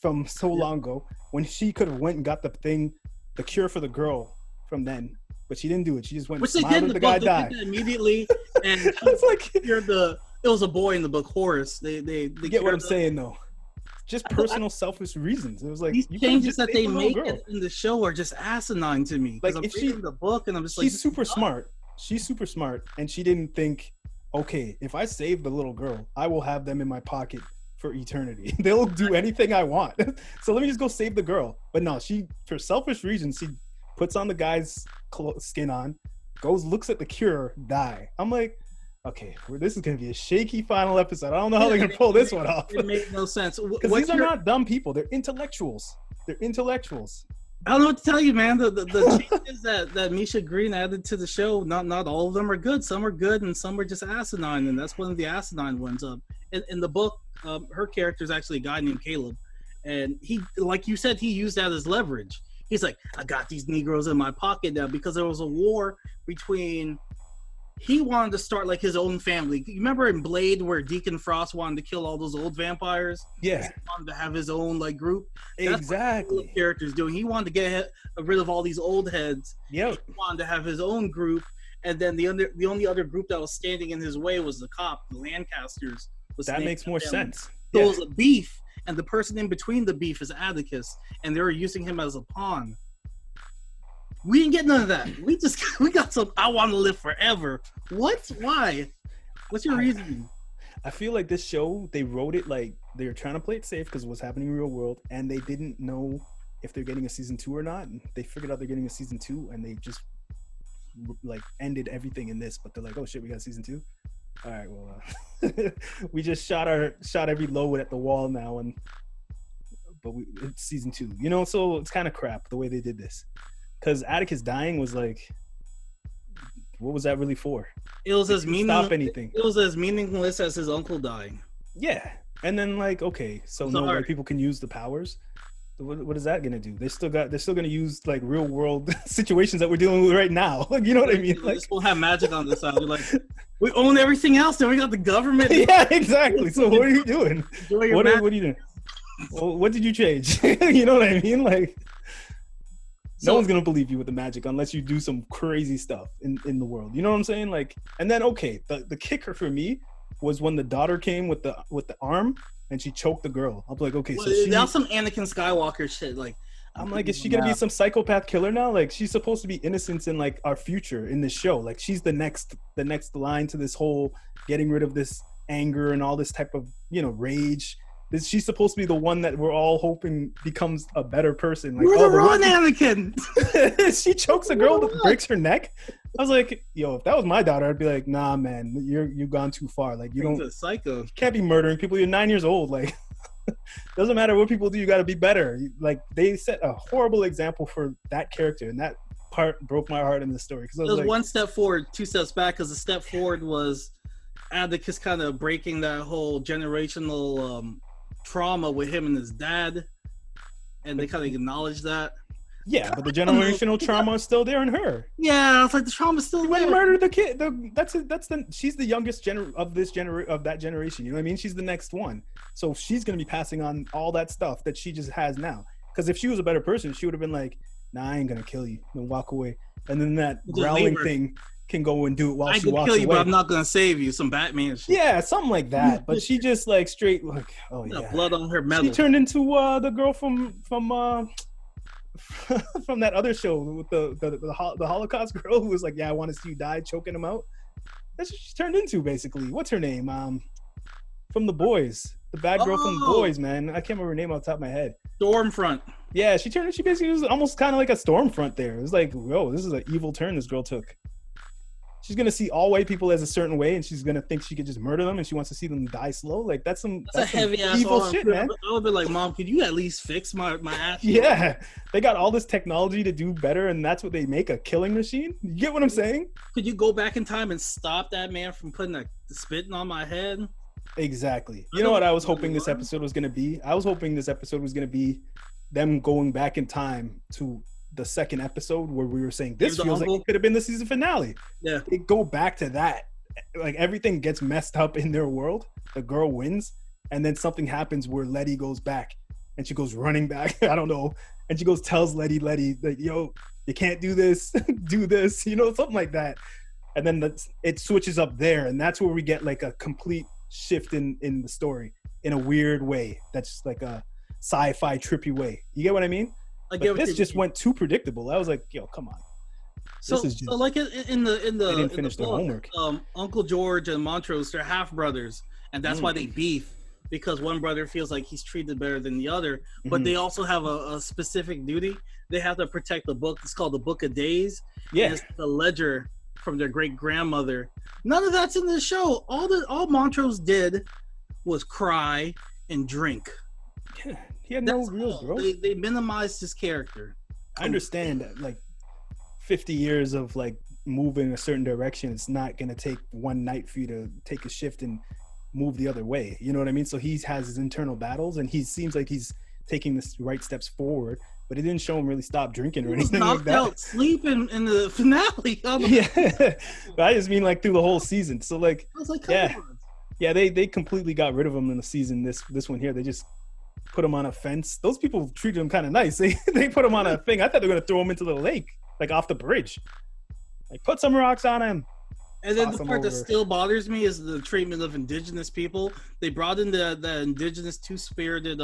from so long ago, when she could have went and got the cure for the girl from then. But she didn't do it. She just went Which and they did smiled in at the the guy book. died. They did that immediately, and It's like, it was a boy in the book, Horace. They you get what I'm saying though. Just personal selfish reasons. It was like, these you could've changes just that saved they the little make girl. it in the show are just asinine to me. Like, I'm if reading she- the book and I'm just like, She's super smart. She's super smart, and she didn't think, okay, if I save the little girl, I will have them in my pocket for eternity. They'll do anything I want. So let me just go save the girl. But no, she, for selfish reasons, she puts on the guy's skin on, goes, looks at the cure, die. I'm like, okay, well, this is gonna be a shaky final episode. I don't know how they're gonna pull this one off. It made no sense. Because these are not dumb people. They're intellectuals. They're intellectuals. I don't know what to tell you, man. The changes that Misha Green added to the show, not all of them are good. Some are good, and some are just asinine, and that's one of the asinine ones. In the book, her character is actually a guy named Caleb, and he, like you said, he used that as leverage. He's like, I got these Negroes in my pocket now because there was a war between. He wanted to start like his own family. You remember in Blade where Deacon Frost wanted to kill all those old vampires? Yeah, He wanted to have his own like group. That's exactly. what the character's doing. He wanted to get rid of all these old heads. Yep. He wanted to have his own group, and then the only other group that was standing in his way was the cop, the Lancasters. That makes more sense. So Yeah. it was a beef, and the person in between the beef is Atticus, and they were using him as a pawn. We didn't get none of that. We got some. I want to live forever. What? Why? What's your reasoning? I feel like this show, they wrote it like they were trying to play it safe because it was happening in real world, and they didn't know if they're getting a season 2 or not. And they figured out they're getting a season 2, and they just like ended everything in this. But they're like, oh shit, we got season 2. All right, well, we just shot every load at the wall now, but it's season 2, you know. So it's kind of crap the way they did this, because Atticus dying was like, what was that really for? It was as Stop anything. It was as meaningless as his uncle dying. Yeah, and then like, okay, so no white people can use the powers. What is that gonna do? They're still gonna use like real world situations that we're dealing with right now. Like, you know what I mean? Like, we'll have magic on this side. We're like, we own everything else, then we got the government. Yeah, exactly. So what are you doing? What are you doing? Well, what did you change? You know what I mean? Like, no one's gonna believe you with the magic unless you do some crazy stuff in the world. You know what I'm saying? Like, and then okay, the kicker for me was when the daughter came with the arm and she choked the girl. I'm like, okay, so that's some Anakin Skywalker shit. Like, I'm like, is she gonna be some psychopath killer now? Like, she's supposed to be innocent in like our future in this show. Like, she's the next line to this whole getting rid of this anger and all this type of, you know, rage. She's supposed to be the one that we're all hoping becomes a better person. Like, we're on Anakin. She chokes a girl that breaks her neck. I was like, yo, if that was my daughter, I'd be like, nah, man, you've gone too far. Like, you a psycho. You can't be murdering people. You're 9 years old. Like, doesn't matter what people do. You got to be better. Like, they set a horrible example for that character, and that part broke my heart in the story. Because it was like, one step forward, 2 steps back. Because the step forward was Atticus kind of breaking that whole generational trauma with him and his dad, and they kind of acknowledge that. Yeah, but the generational trauma is still there in her. Yeah, it's like the trauma's still there. Murdered the kid. She's the youngest of that generation. You know what I mean? She's the next one, so she's gonna be passing on all that stuff that she just has now. Because if she was a better person, she would have been like, "Nah, I ain't gonna kill you," and walk away. And then that growling thing, can go and do it while I she could walks kill you, away. but I'm not gonna save you. Some Batman shit. Yeah, something like that. But she just like straight like, oh yeah, Blood on her metal. She turned into the girl from from that other show with the Holocaust girl who was like, yeah, I want to see you die, choking him out. That's what she turned into, basically. What's her name? From The Boys, the bad girl from The Boys, man. I can't remember her name off the top of my head. Stormfront. Yeah, she basically was almost kind of like a Stormfront there. It was like, whoa, this is an evil turn this girl took. She's gonna see all white people as a certain way, and she's gonna think she could just murder them, and she wants to see them die slow. Like that's a heavy ass evil shit, man. I would be like, Mom, could you at least fix my ass? Yeah, they got all this technology to do better, and that's what they make, a killing machine. You get what I'm saying? Could you go back in time and stop that man from putting the spitting on my head? Exactly. You know what I was hoping this episode was gonna be? I was hoping this episode was gonna be them going back in time to the second episode where we were saying this feels like it could have been the season finale. Yeah, they go back to that. Like everything gets messed up in their world. The girl wins, and then something happens where Letty goes back, and she goes running back. I don't know, and she goes tells Letty like, "Yo, you can't do this. Do this." You know, something like that. And then it switches up there, and that's where we get like a complete shift in the story in a weird way. That's like a sci-fi trippy way. You get what I mean? But this just went too predictable. I was like, "Yo, come on." So like in the they didn't finish their homework. Uncle George and Montrose, they're half brothers, and that's why they beef, because one brother feels like he's treated better than the other. But they also have a specific duty. They have to protect the book. It's called the Book of Days. Yeah, and it's the ledger from their great grandmother. None of that's in the show. All Montrose did was cry and drink. Yeah. He had no real growth. They minimized his character. I understand that, like 50 years of like moving a certain direction, it's not gonna take one night for you to take a shift and move the other way. You know what I mean? So he has his internal battles, and he seems like he's taking the right steps forward. But it didn't show him really stop drinking or anything like that. Out sleep in the finale. Yeah, but I just mean like through the whole season. So like, I was like, yeah, they completely got rid of him in the season. This one here, they just put him on a fence. Those people treated him kind of nice. They put him on a thing. I thought they were gonna throw him into the lake, like off the bridge. Like put some rocks on him. And then the part that still bothers me is the treatment of indigenous people. They brought in the indigenous two-spirited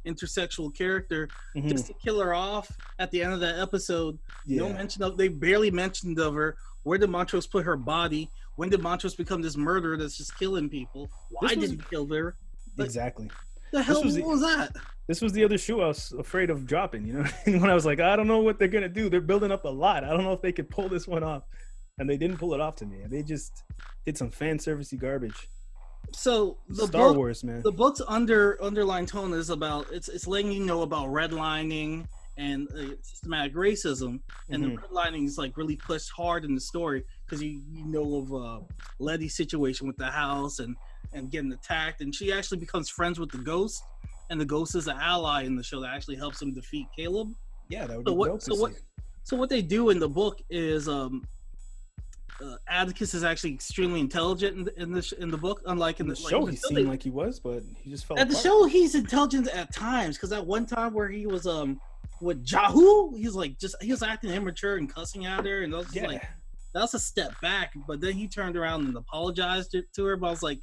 intersexual character just to kill her off at the end of that episode. Yeah. No mention of, they barely mentioned of her. Where did Montrose put her body? When did Montrose become this murderer that's just killing people? Why did he kill her? Exactly. The hell was that? This was the other shoe I was afraid of dropping, you know? When I was like, I don't know what they're going to do. They're building up a lot. I don't know if they could pull this one off. And they didn't pull it off to me. They just did some fan servicey garbage. So the Star Wars, man. The book's underlying tone is about it's letting you know about redlining and systematic racism, and the redlining is like really pushed hard in the story because you know of Letty's situation with the house and getting attacked, and she actually becomes friends with the ghost, and the ghost is an ally in the show that actually helps him defeat Caleb. Yeah, that would be dope. So what they do in the book is Atticus is actually extremely intelligent in the book, unlike in the show. He seemed like he was, but he just fell apart. The show, he's intelligent at times, because at one time where he was with Jahu, he was acting immature and cussing at her, and that's a step back. But then he turned around and apologized to her. But I was like,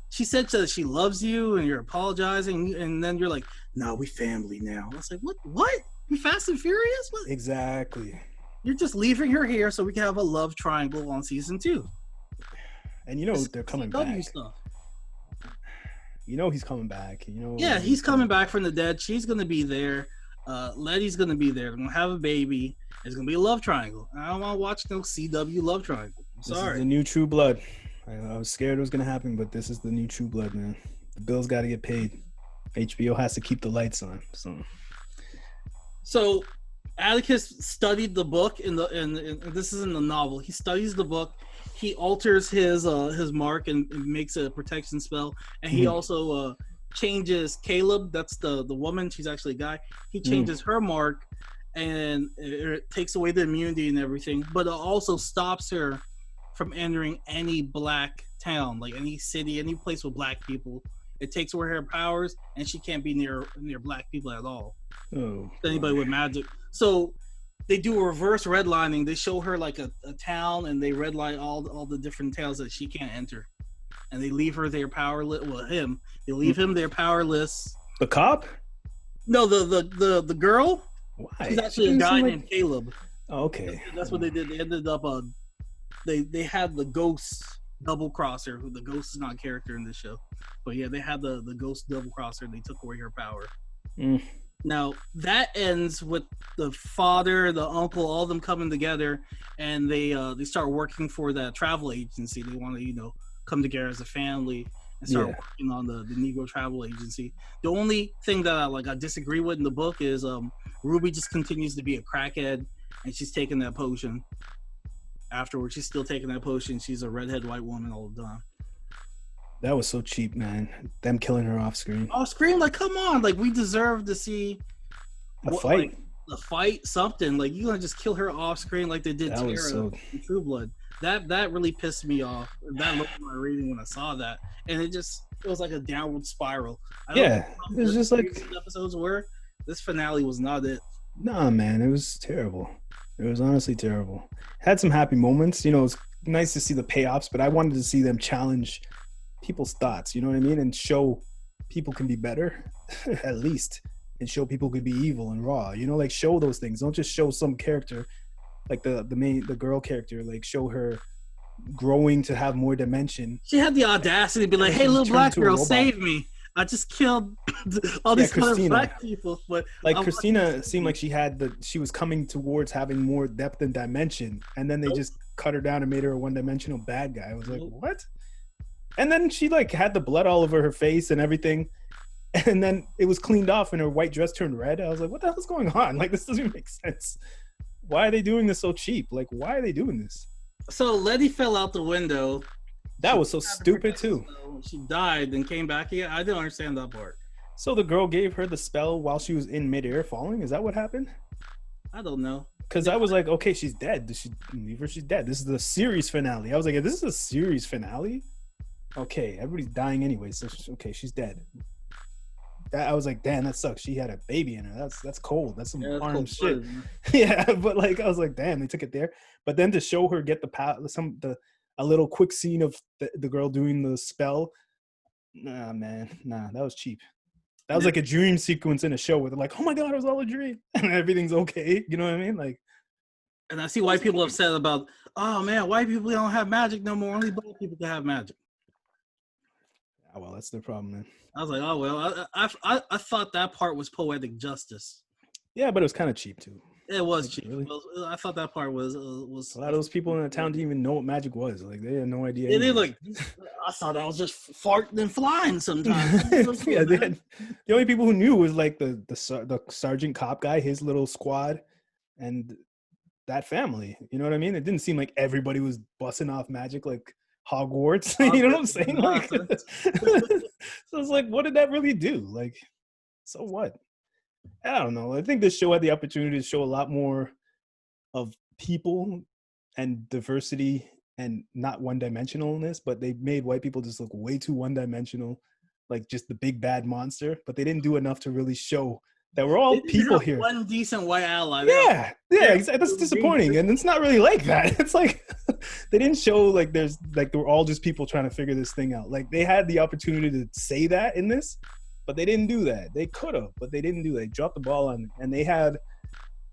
she said that she loves you, and you're apologizing, and then you're like, no, we family now. I was like, what? You Fast and Furious? What? Exactly. You're just leaving her here so we can have a love triangle on season 2. And you know they're coming back. Stuff. You know he's coming back. You know. Yeah, he's coming back from the dead. She's gonna be there. Letty's gonna be there. They're gonna have a baby. It's gonna be a love triangle. I don't want to watch no CW love triangle. I'm sorry. This is the new True Blood. I was scared it was gonna happen, but this is the new True Blood, man. The bills got to get paid. HBO has to keep the lights on. So Atticus studied the book and this is in the novel. He studies the book. He alters his mark and makes a protection spell, and he also changes Caleb. That's the woman. She's actually a guy. He changes her mark, and it takes away the immunity and everything. But it also stops her from entering any black town, like any city, any place with black people. It takes away her powers, and she can't be near black people at all. Oh, anybody with magic. So they do a reverse redlining. They show her like a town, and they redline all the different towns that she can't enter, and they leave her there powerless. Well, him, they leave him there powerless. The cop? No, the girl. Why? She's actually a guy named Caleb. Oh, okay. That's what they did. They ended up they had the ghost double crosser. Who the ghost is not a character in this show, but yeah, they had the ghost double crosser. And they took away her power. Now that ends with the father, the uncle, all of them coming together, and they start working for that travel agency. They want to come together as a family and start working on the Negro travel agency. The only thing that I disagree with in the book is Ruby just continues to be a crackhead, and she's taking that potion. Afterwards, she's still taking that potion. She's a redhead white woman all the time. That was so cheap, man. Them killing her off screen. Off screen, like, come on, like, we deserve to see a fight. A fight, something. Like, you gonna just kill her off screen like they did Tara in True Blood. That really pissed me off. That looked at my reading when I saw that, and it was like a downward spiral. It was just like episodes were. This finale was not it. Nah, man, it was terrible. It was honestly terrible. Had some happy moments. It was nice to see the payoffs, but I wanted to see them challenge people's thoughts, you know what I mean? And show people can be better, at least. And show people could be evil and raw. Like, show those things. Don't just show some character, like the girl character, like, show her growing to have more dimension. She had the audacity to be like, hey, little black girl, save me. I just killed all these other black people. But like, Christina seemed like she was coming towards having more depth and dimension, and then they just cut her down and made her a one-dimensional bad guy. I was like, what? And then she like had the blood all over her face and everything, and then it was cleaned off and her white dress turned red. I was like, what the hell is going on? Like, this doesn't make sense. Why are they doing this so cheap? Like, why are they doing this? So Letty fell out the window. That was so stupid too. She died and came back again. I didn't understand that part. So the girl gave her the spell while she was in midair falling? Is that what happened? I don't know. Because I was like, okay, she's dead. Did she leave her? She's dead. This is the series finale. I was like, if this is a series finale, okay, everybody's dying anyway. So okay, she's dead. I was like, damn, that sucks. She had a baby in her. That's cold. That's some arm shit. Yeah, but like, I was like, damn, they took it there. But then to show her get a little quick scene of the girl doing the spell, nah, that was cheap. That was like a dream sequence in a show where they're like, oh my god, it was all a dream, and everything's okay. You know what I mean? Like, and I see white people upset about, oh man, white people don't have magic no more. Only black people can have magic. Oh, well, that's their problem, man. I was like, oh well, I thought that part was poetic justice. Yeah, but it was kind of cheap too. It was cheap. Really? I thought that part was. A lot of those people in the town didn't even know what magic was. Like, they had no idea. They like, I thought I was just farting and flying sometimes. Yeah, the only people who knew was like the sergeant cop guy, his little squad, and that family. You know what I mean? It didn't seem like everybody was busting off magic like Hogwarts. You know what I'm saying? Like, so it's like, what did that really do? Like, so what? I don't know. I think this show had the opportunity to show a lot more of people and diversity and not one-dimensionalness, but they made white people just look way too one-dimensional, like just the big bad monster. But they didn't do enough to really show that we're all people here. One decent white ally. Yeah, exactly. That's disappointing, and it's not really like that. It's like they didn't show like they were all just people trying to figure this thing out. Like, they had the opportunity to say that in this, but they didn't do that. They could have, but they didn't do that. They dropped the ball on, and they had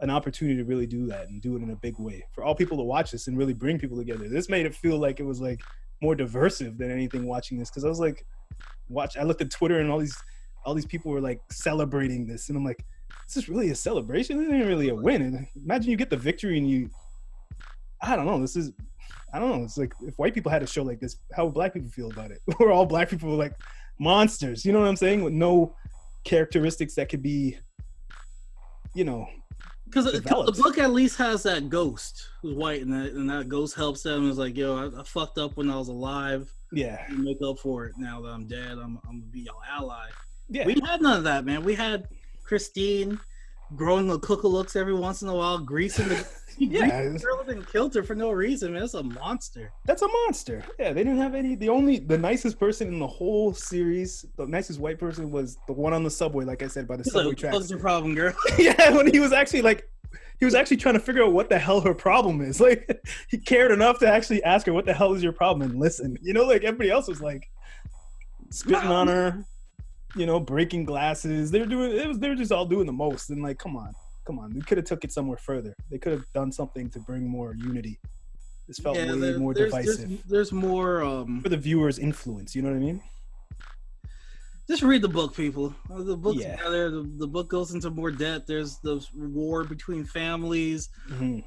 an opportunity to really do that and do it in a big way for all people to watch this and really bring people together. This made it feel like it was like more diversive than anything watching this, because I was like, I looked at Twitter and all these people were like celebrating this, and I'm like, is this really a celebration? This isn't really a win. And imagine you get the victory and I don't know. It's like if white people had a show like this, how would black people feel about it? Or all black people were like monsters, you know what I'm saying? With no characteristics that could be, because the book at least has that ghost who's white, and that ghost helps them. It's like, yo, I fucked up when I was alive. Yeah, you make up for it now that I'm dead. I'm gonna be your ally. Yeah, we had none of that, man. We had Christine growing the looks every once in a while, greasing the girl and killed her for no reason, man. That's a monster. That's a monster. Yeah, they didn't have any. The nicest person in the whole series, the nicest white person was the one on the subway, like I said, by the subway tracks. What's your problem, girl? Yeah, when he was actually like, he was actually trying to figure out what the hell her problem is. Like, he cared enough to actually ask her, what the hell is your problem, and listen. You know, like, everybody else was like spitting on her, you know, breaking glasses. They were just all doing the most. And like, come on. We could have took it somewhere further. They could have done something to bring more unity. This felt way more divisive. There's more for the viewer's influence. You know what I mean? Just read the book, people. The book's Yeah. better. The book goes into more depth. There's the war between families. Mm-hmm.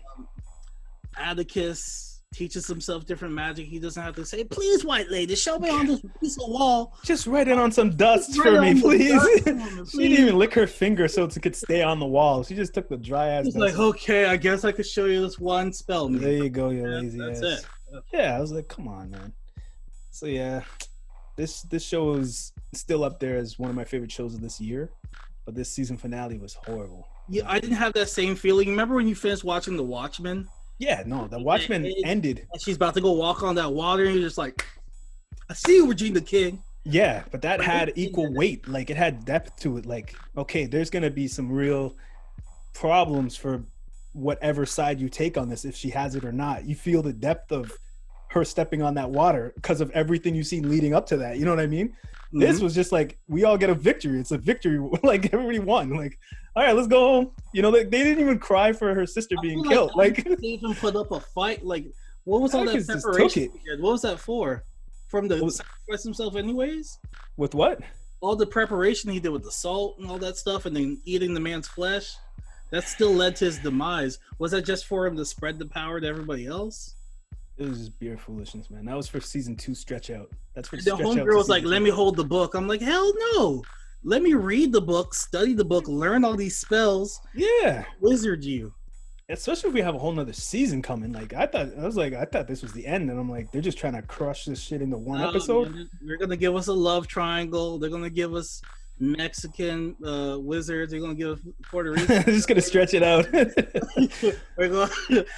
Atticus teaches himself different magic. He doesn't have to say, "Please, white lady, show me on this piece of wall. Just write it on some dust Write for it me, on the please." dust for me, She didn't even lick her finger so it could stay on the wall. She just took the dry ass. He's like, "Okay, I guess I could show you this one spell." There you go, you lazy That's ass. it. Yeah, I was like, come on, man. So yeah, this show is still up there as one of my favorite shows of this year, but this season finale was horrible. Yeah, I didn't have that same feeling. Remember when you finished watching The Watchmen? Yeah, no, The Watchmen ended. And she's about to go walk on that water, and you're just like, "I see you, Regina King." Yeah, but that had equal weight. Like, it had depth to it. Like, okay, there's gonna be some real problems for whatever side you take on this, if she has it or not. You feel the depth of her stepping on that water because of everything you've seen leading up to that. You know what I mean? Mm-hmm. This was just like, we all get a victory. It's a victory. Like, everybody won. Like, all right, let's go home. You know, they didn't even cry for her sister being killed. Like, they even put up a fight. Like, what was all that Atticus preparation? What was that for? From the sacrifice himself, anyways. With what? All the preparation he did with the salt and all that stuff, and then eating the man's flesh. That still led to his demise. Was that just for him to spread the power to everybody else? It was just pure foolishness, man. That was for season 2 stretch out. That's for the homegirl was like, "Let me hold the book." I'm like, hell no. Let me read the book, study the book, learn all these spells. Yeah. Wizard you. Especially if we have a whole nother season coming. Like, I thought this was the end, and I'm like, they're just trying to crush this shit into one episode. Man, they're gonna give us a love triangle. They're gonna give us Mexican wizards. They're gonna give us Puerto Rican. They're just gonna stretch it out. We're going.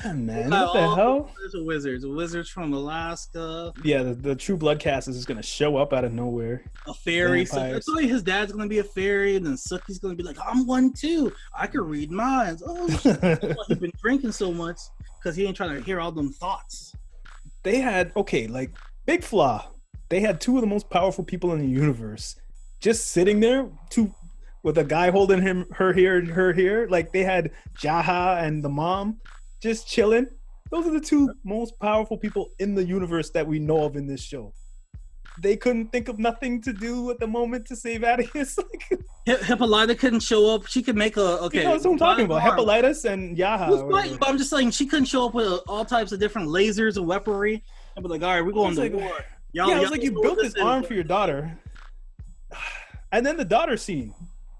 Oh, man, what the hell? Wizards from Alaska. Yeah, the True Blood cast is just gonna show up out of nowhere. A fairy. So that's why his dad's gonna be a fairy, and then Suki's gonna be like, "I'm one too. I can read minds." Oh, shit. That's why he's been drinking so much, because he ain't trying to hear all them thoughts. They had like, big flaw. They had 2 of the most powerful people in the universe just sitting there, with a guy holding her here and her here. Like, they had Jaha and the mom just chilling. Those are the 2 most powerful people in the universe that we know of in this show. They couldn't think of nothing to do at the moment to save Atticus. Hippolyta couldn't show up. She could make okay. You know what I'm talking about? Hippolytus and Yaha. But I'm just saying, she couldn't show up with all types of different lasers and weaponry. I'd be like, all right, we're going to war. I was like, you built this arm for your daughter. And then the daughter scene.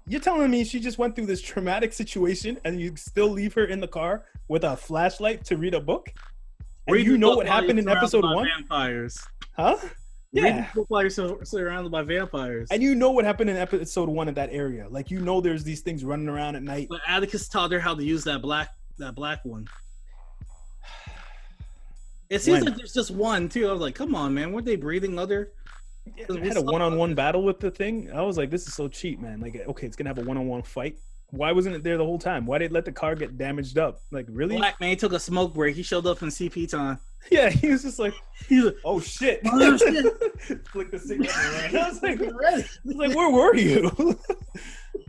You're telling me she just went through this traumatic situation and you still leave her in the car with a flashlight to read a book? And you know what happened in episode 1? Vampires. Huh? Yeah. While you're surrounded by vampires. And you know what happened in episode 1 in that area. Like, you know there's these things running around at night. But Atticus taught her how to use that black one. It seems like there's just one, too. I was like, come on, man. Weren't they breathing other... Yeah, they had a one-on-one battle with the thing. I was like, this is so cheap, man. Like, okay, it's gonna have a one-on-one fight. Why wasn't it there the whole time? Why did they let the car get damaged up? Like, really? Black man took a smoke break. He showed up in CP time. Yeah, he was just like, oh shit. Flick the cigarette around. I was like, where were you?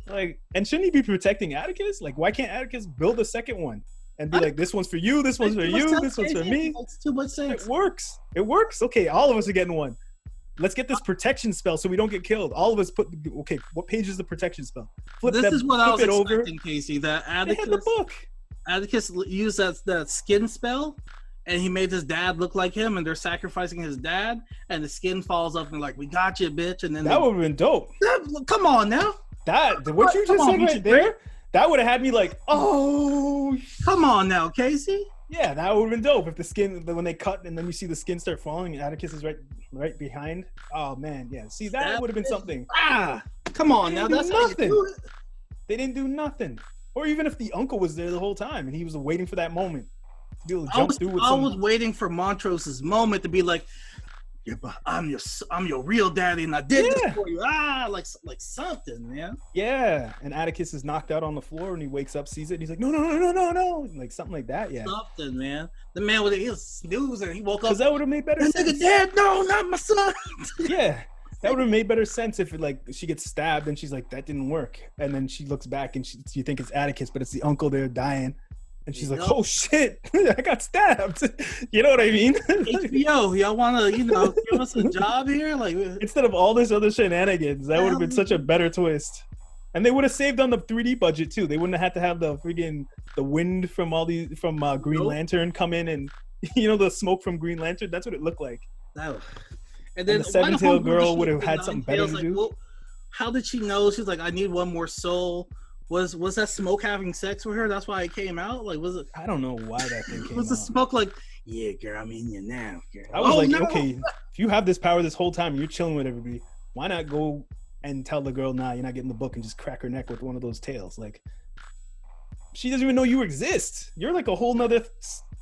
Like, and shouldn't he be protecting Atticus? Like, why can't Atticus build a second one and be like, this one's for you, this one's for you, this one's for me? That's too much sense. It works. Okay, all of us are getting one. Let's get this protection spell so we don't get killed. All of us okay, what page is the protection spell? This is what I was expecting, Casey. That Atticus, the book. Atticus used that skin spell, and he made his dad look like him, and they're sacrificing his dad, and the skin falls up and like, we got you, bitch. And then that would have been dope. Come on now. What you just said right there, that would have had me like, oh. Come on now, Casey. Yeah, that would have been dope if the skin, when they cut and then you see the skin start falling and Atticus is right behind. Oh man, yeah. See, that would have been something. Come on now, that's nothing. They didn't do nothing. Or even if the uncle was there the whole time and he was waiting for that moment to be able to jump through with I was waiting for Montrose's moment to be like, Yeah, but I'm your real daddy, and I did Yeah. this for you. Like something, man. Yeah, and Atticus is knocked out on the floor, and he wakes up, sees it, and he's like, no, like something like that. Yeah, Something, man. The man he was snoozing. He woke up. because that would have made better That sense. nigga dead? No, not my son. Yeah, that would have made better sense if she gets stabbed and she's like, that didn't work, and then she looks back and you think it's Atticus, but it's the uncle there dying, and she's like, oh shit, I got stabbed. You know what I mean? HBO, y'all wanna give us a job here? Like Instead of all this other shenanigans, that would have been such a better twist. And they would have saved on the 3D budget too. They wouldn't have had to have the wind from Green Lantern come in, and the smoke from Green Lantern. That's what it looked like. No. And then the Seven-Tailed Girl would have had something better to do. Well, how did she know? She's like, I need one more soul. Was that smoke having sex with her? That's why it came out. Like, was it? I don't know why that thing came out. Was the smoke like, yeah, girl, I'm in you now, girl. I was okay, if you have this power this whole time, you're chilling with everybody. Why not go and tell the girl, nah, you're not getting the book, and just crack her neck with one of those tails? Like, she doesn't even know you exist. You're like a whole nother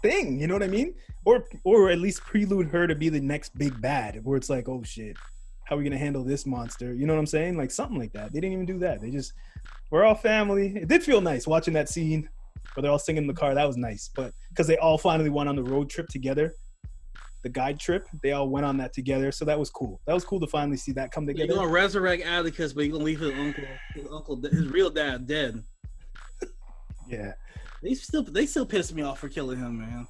thing. You know what I mean? Or at least prelude her to be the next big bad, where it's like, oh shit, how are we gonna handle this monster? You know what I'm saying? Like something like that. They didn't even do that. We're all family. It did feel nice watching that scene where they're all singing in the car. That was nice, but because they all finally went on the road trip together, the guide trip, they all went on that together. So that was cool. That was cool to finally see that come together. You're gonna resurrect Atticus, but you're gonna leave his uncle, his real dad, dead. Yeah, they still pissed me off for killing him, man.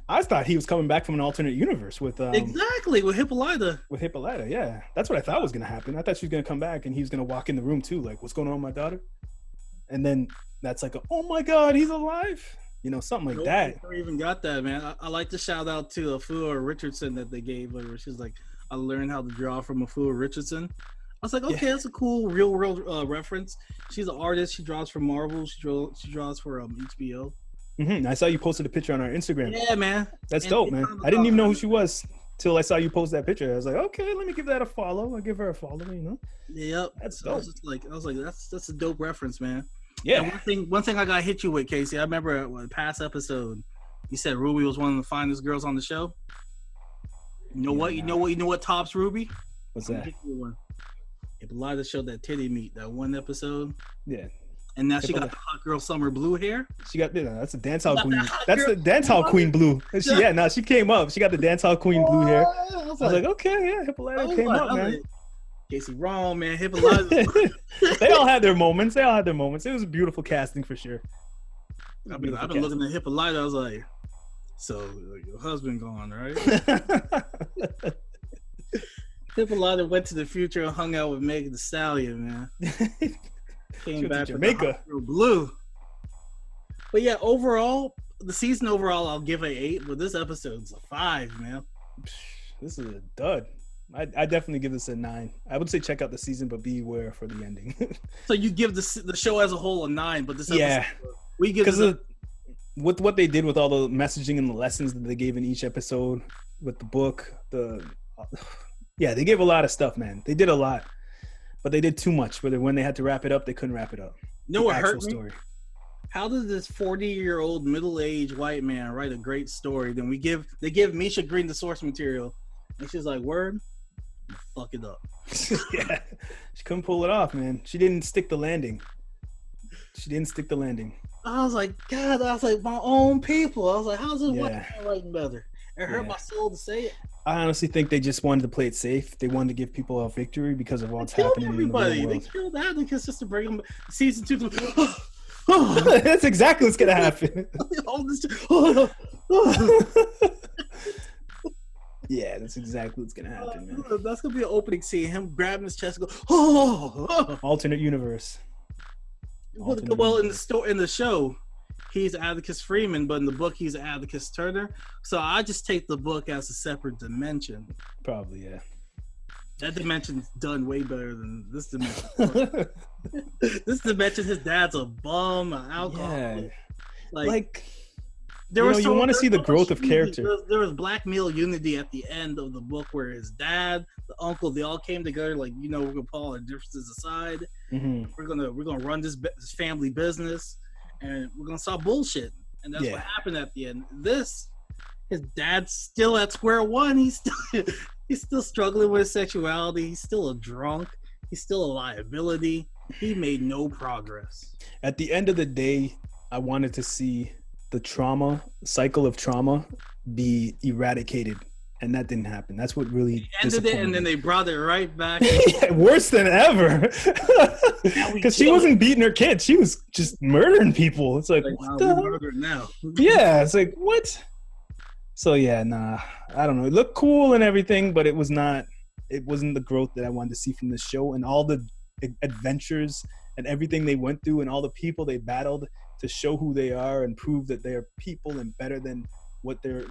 I thought he was coming back from an alternate universe with exactly with Hippolyta. With Hippolyta, yeah, that's what I thought was gonna happen. I thought she was gonna come back and he was gonna walk in the room too, like, what's going on with my daughter? And then that's like, oh my god, he's alive. Something like that. I even got that, man. I like to shout out to Afua Richardson that they gave her, where she's like, I learned how to draw from Afua Richardson. I was like, okay, that's a cool real world reference. She's an artist. She draws for Marvel. She draws for HBO. I saw you posted a picture on our Instagram. Yeah, man. That's dope, man. I didn't even know who she was till I saw you post that picture. I was like, okay, let me give that a follow. I'll give her a follow, Yep. That's dope. I was like, that's a dope reference, man. Yeah. And one thing I got hit you with, Casey. I remember a past episode, you said Ruby was one of the finest girls on the show. You know what? You know what tops Ruby? What's that? Hippolyta showed that titty meat that one episode. Yeah. And now she got the hot girl summer blue hair. She got that's a dance hall queen. That's the dance hall queen blue. She came up. She got the dance hall queen blue hair. I was like, okay, yeah, Hippolyta came up, man. Casey, wrong, man. Hippolyta. They all had their moments. It was beautiful casting for sure. I've been looking at Hippolyta. I was like, so your husband gone, right? Hippolyta went to the future and hung out with Megan Thee Stallion, man. Came back to Jamaica. Blue. But yeah, the season overall, I'll give an 8, but this episode's a 5, man. This is a dud. I definitely give this a 9. I would say check out the season, but beware for the ending. So you give the show as a whole a 9, but this episode, we give with what they did with all the messaging and the lessons that they gave in each episode with the book, they gave a lot of stuff, man. They did a lot. But they did too much. When they had to wrap it up, they couldn't wrap it up. You know what hurt me? Story. How did this 40-year-old middle-aged white man write a great story? Then they give Misha Green the source material, and she's like, "Word, fuck it up." Yeah, she couldn't pull it off, man. She didn't stick the landing. I was like, God, my own people. I was like, how's this white man writing better? It hurt my soul to say it. I honestly think they just wanted to play it safe. They wanted to give people a victory because of what's happening in the real world. They killed Atticus just to bring him season 2. That's exactly what's gonna happen. Yeah, that's exactly what's gonna happen, man. That's gonna be an opening scene. Him grabbing his chest and go, Alternate universe. Well, in the show, he's Atticus Freeman, but in the book, he's Atticus Turner. So I just take the book as a separate dimension. Probably, yeah. That dimension's done way better than this dimension. This dimension, his dad's a bum, an alcoholic. Yeah. You want to see the growth of character. There was black male unity at the end of the book where his dad, the uncle, they all came together. Like, we're gonna put all our differences aside. Mm-hmm. We're gonna run this family business. And we're gonna stop bullshit, and that's what happened at the end. His dad's still at square one. He's still He's still struggling with his sexuality. He's still a drunk. He's still a liability. He made no progress. At the end of the day, I wanted to see the cycle of trauma be eradicated. And that didn't happen. That's what really ended it, and then they brought it right back. Worse than ever. Because she wasn't beating her kids. She was just murdering people. It's like what the hell? Now. Yeah, it's like, what? So, yeah, nah. I don't know. It looked cool and everything, but it wasn't the growth that I wanted to see from the show. And all the adventures and everything they went through and all the people they battled to show who they are and prove that they're people and better than what the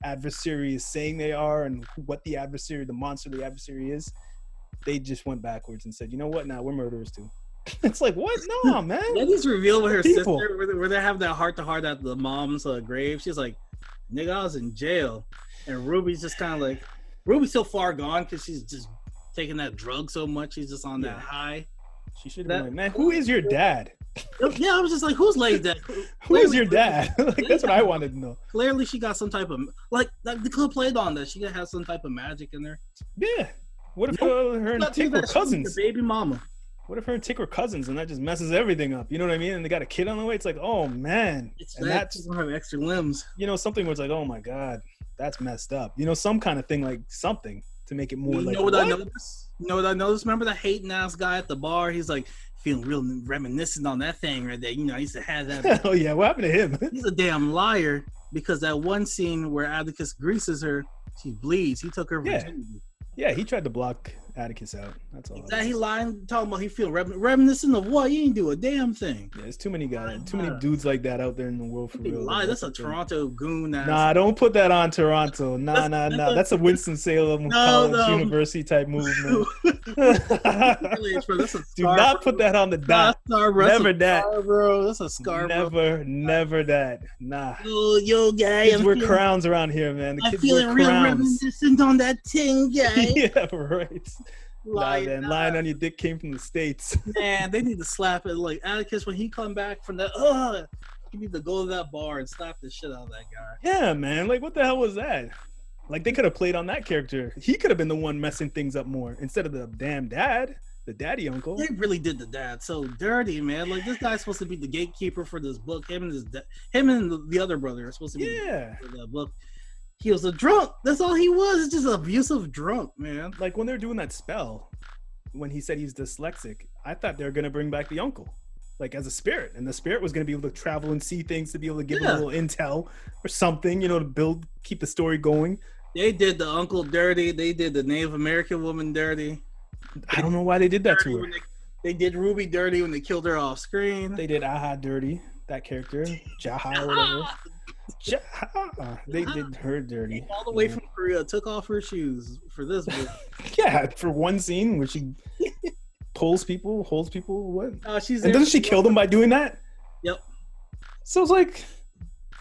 adversary is saying they are and what the monster the adversary is. They just went backwards and said, you know what, now we're murderers too. It's like, what? No, man. Letty's reveal with her sister where they have that heart-to-heart at the mom's grave. She's like, nigga, I was in jail. And Ruby's just kind of like, Ruby's so far gone because she's just taking that drug so much. She's just on that high. She should have been like, man, who is your dad? Yeah, I was just like, who's Lay's dad? Who is your dad? Like, that's what I wanted to know. Clearly, she got some type of they could have played on that. She could have some type of magic in there. Yeah. What if her and Tick were cousins? Baby mama. What if her and Tick were cousins and that just messes everything up? You know what I mean? And they got a kid on the way. It's like, oh man. That's have extra limbs. You know, something was like, oh my god, that's messed up. You know, some kind of thing, like something to make it more I noticed? You know what I noticed? Remember the hating ass guy at the bar? He's like feeling real reminiscent on that thing right there. You know, I used to have that. Oh yeah, what happened to him? He's a damn liar because that one scene where Atticus greases her, she bleeds. He took her virginity. Yeah, he tried to block Atticus out. That's all. He lying, talking about he feel reminiscent of what? He ain't do a damn thing. Yeah, there's too many guys, too many dudes like that out there in the world for real. That's a Toronto goon. Nah, don't put that on Toronto. Nah. That's a Winston-Salem College University type movement. Do not put that on the dot. Never that, bro. That's a scar. Never that. Nah. Yo, guy. Kids wear crowns around here, man. The kids feeling real reminiscent on that thing, guy. Yeah, right. Lying on your dick came from the States. Man, they need to slap it. Like Atticus, when he come back from that, you need to go to that bar and slap the shit out of that guy. Yeah, man. Like, what the hell was that? Like, they could have played on that character. He could have been the one messing things up more instead of the damn dad, the daddy uncle. They really did the dad so dirty, man. Like, this guy's supposed to be the gatekeeper for this book. Him and the other brother are supposed to be for the book. He was a drunk. That's all he was. It's just an abusive drunk, man. Like when they're doing that spell, when he said he's dyslexic, I thought they were going to bring back the uncle, like as a spirit. And the spirit was going to be able to travel and see things to be able to give him a little intel or something, you know, to keep the story going. They did the uncle dirty. They did the Native American woman dirty. I don't know why they did that to her. They did Ruby dirty when they killed her off screen. They did Aha dirty, that character. Jaha or whatever. They did her dirty. All the way from Korea, took off her shoes for this book. Yeah, for one scene where she holds people. What? She's and doesn't she kill them by doing that? Yep. So it's like,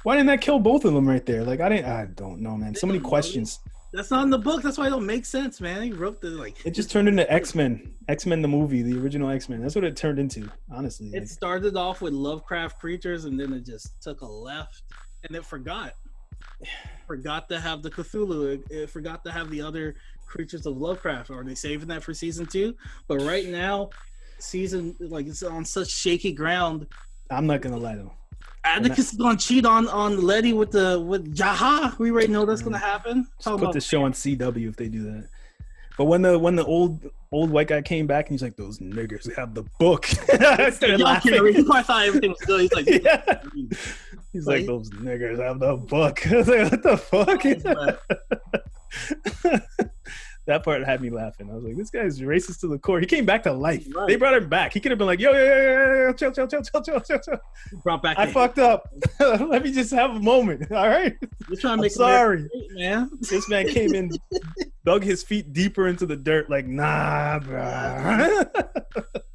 why didn't that kill both of them right there? Like, I don't know, man. So many questions. That's not in the book. That's why it don't make sense, man. He wrote It just turned into X-Men the movie, the original X-Men. That's what it turned into, honestly. It started off with Lovecraft creatures, and then it just took a left. And it forgot to have the Cthulhu. It forgot to have the other creatures of Lovecraft. Are they saving that for season 2? But right now, it's on such shaky ground. I'm not gonna lie though. Atticus is gonna cheat on Letty with Jaha. We already know that's gonna happen. Put the show on CW if they do that. But when the old white guy came back and he's like, those niggers have the book. I started laughing. He probably thought everything was good. He's like, yeah. He's like, those niggers have the book. I was like, what the fuck? That part had me laughing. I was like, this guy's racist to the core. He came back to life. Right. They brought him back. He could have been like, yo, chill. Brought back. I fucked up. Let me just have a moment. All right. You're trying to make sorry, great, man. This man came in, dug his feet deeper into the dirt. Like, nah, bro.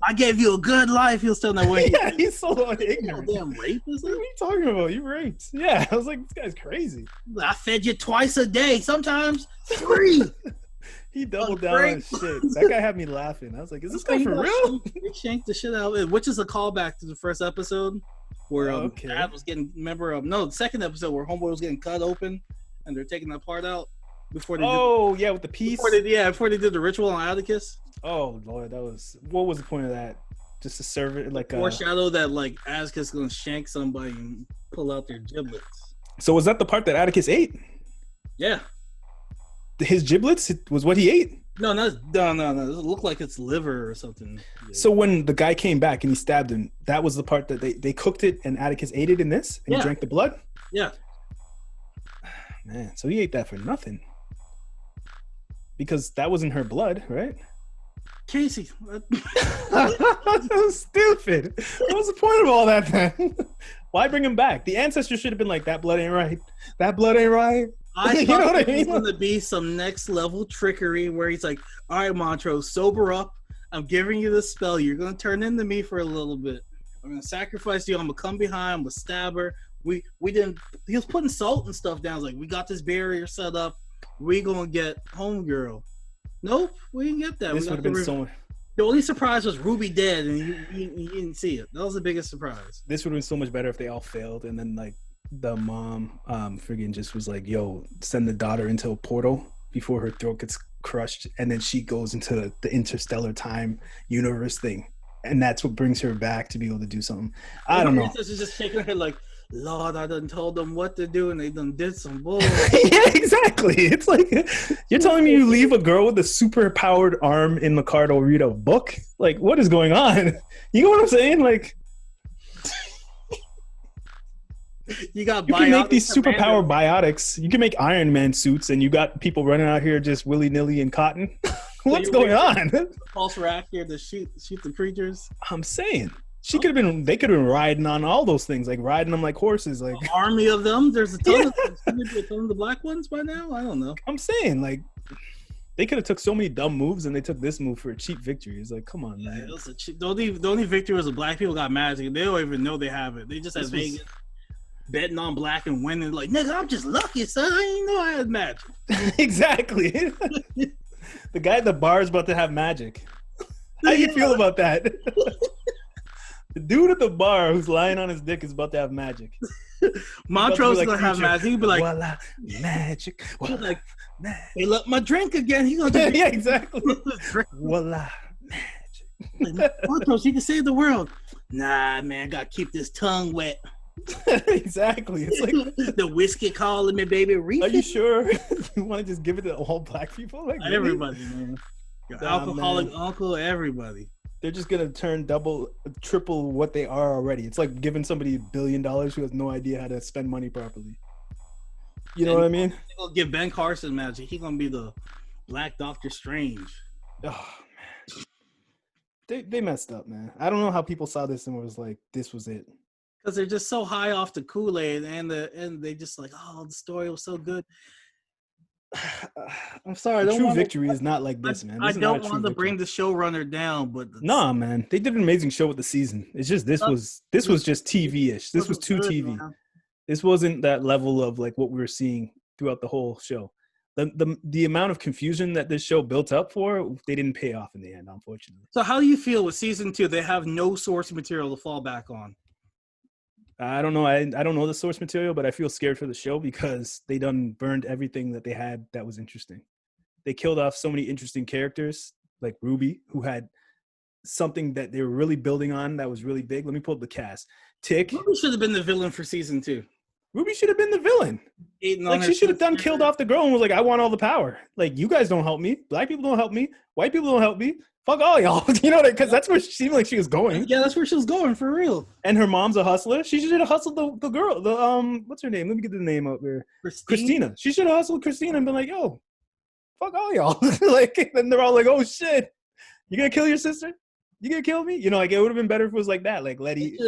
I gave you a good life. He'll still know where. Yeah, he's so ignorant. Damn rapist. What are you talking about? You raped. Yeah, I was like, this guy's crazy. I fed you twice a day. Sometimes 3. He doubled down on his shit. That guy had me laughing. I was like, is this guy for real? They shanked the shit out of it, which is a callback to the first episode where Dad was getting, the second episode where Homeboy was getting cut open and they're taking that part out. before they with the piece. before they did the ritual on Atticus. Oh Lord, what was the point of that? Just to serve it like a foreshadow that like Atticus gonna shank somebody and pull out their giblets. So was that the part that Atticus ate? Yeah. His giblets was what he ate? No. It looked like it's liver or something. So when the guy came back and he stabbed him, that was the part that they cooked it and Atticus ate it in this and he drank the blood? Yeah. Man, so he ate that for nothing. Because that wasn't her blood, right? Casey. That was stupid. What was the point of all that then? Why bring him back? The ancestors should have been like, that blood ain't right. That blood ain't right. I thought it was going to be some next level trickery where he's like, all right, Montrose, sober up. I'm giving you the spell. You're going to turn into me for a little bit. I'm going to sacrifice you. I'm going to come behind. I'm going to stab her. We didn't, he was putting salt and stuff down. I was like, we got this barrier set up. We going to get homegirl. Nope, we didn't get that. This would have been so. The only surprise was Ruby dead, and you didn't see it. That was the biggest surprise. This would have been so much better if they all failed, and then like the mom, friggin' just was like, "Yo, send the daughter into a portal before her throat gets crushed," and then she goes into the interstellar time universe thing, and that's what brings her back to be able to do something. I don't know. Princess is just shaking her head like, Lord, I done told them what to do, and they done did some bullshit. Yeah, exactly. It's like you're telling me you leave a girl with a super powered arm in the car to read a book. Like, what is going on? You know what I'm saying? Like, you can make these super powered biotics. You can make Iron Man suits, and you got people running out here just willy nilly in cotton. What's going on? Pulse reactor to shoot the creatures. I'm saying. They could have been riding on all those things, like riding them like horses. Like an army of them. There's a ton of them. Maybe a ton of the black ones by now. I don't know. I'm saying, like, they could have took so many dumb moves, and they took this move for a cheap victory. It's like, come on, man. The only victory was the black people got magic. They don't even know they have it. They just had Vegas betting on black and winning. Like, nigga, I'm just lucky, son. I didn't know I had magic. Exactly. The guy at the bar is about to have magic. How do you feel about that? The dude at the bar who's lying on his dick is about to have magic. Montrose is gonna have magic. He'll be like, voila, magic. Voila, like, magic. Fill up my drink again. He's gonna yeah, exactly. Voila, magic. Like, Montrose, he can save the world. Nah, man, gotta keep this tongue wet. Exactly. It's like the whiskey calling me, baby. Are you sure you want to just give it to all black people? Like everybody, man. Your alcoholic uncle, everybody. They're just gonna turn double, triple what they are already. It's like giving somebody $1 billion who has no idea how to spend money properly. You know what I mean? They're gonna give Ben Carson magic. He's gonna be the Black Doctor Strange. Oh man, they messed up, man. I don't know how people saw this and was like, this was it. Because they're just so high off the Kool-Aid, and they just like, oh, the story was so good. I'm sorry. True victory is not like this, man. I don't want to bring the showrunner down, but nah, man, they did an amazing show with the season. It's just this was just TV-ish. This was too TV. Man. This wasn't that level of like what we were seeing throughout the whole show. The amount of confusion that this show built up for, they didn't pay off in the end, unfortunately. So how do you feel with season 2? They have no source material to fall back on. I don't know. I don't know the source material, but I feel scared for the show because they done burned everything that they had that was interesting. They killed off so many interesting characters like Ruby, who had something that they were really building on that was really big. Let me pull up the cast. Tick. Ruby should have been the villain for season 2. Ruby should have been the villain. Like she should have done killed off the girl and was like, I want all the power. Like, you guys don't help me. Black people don't help me. White people don't help me. Fuck all y'all. You know, because that's where she seemed like she was going. Yeah, that's where she was going for real. And her mom's a hustler. She should have hustled the girl. What's her name? Let me get the name up there. Christina. She should have hustled Christina and been like, yo, fuck all y'all. Like, then they're all like, oh shit, you gonna kill your sister? You gonna kill me? You know, like it would have been better if it was like that. Like Letty.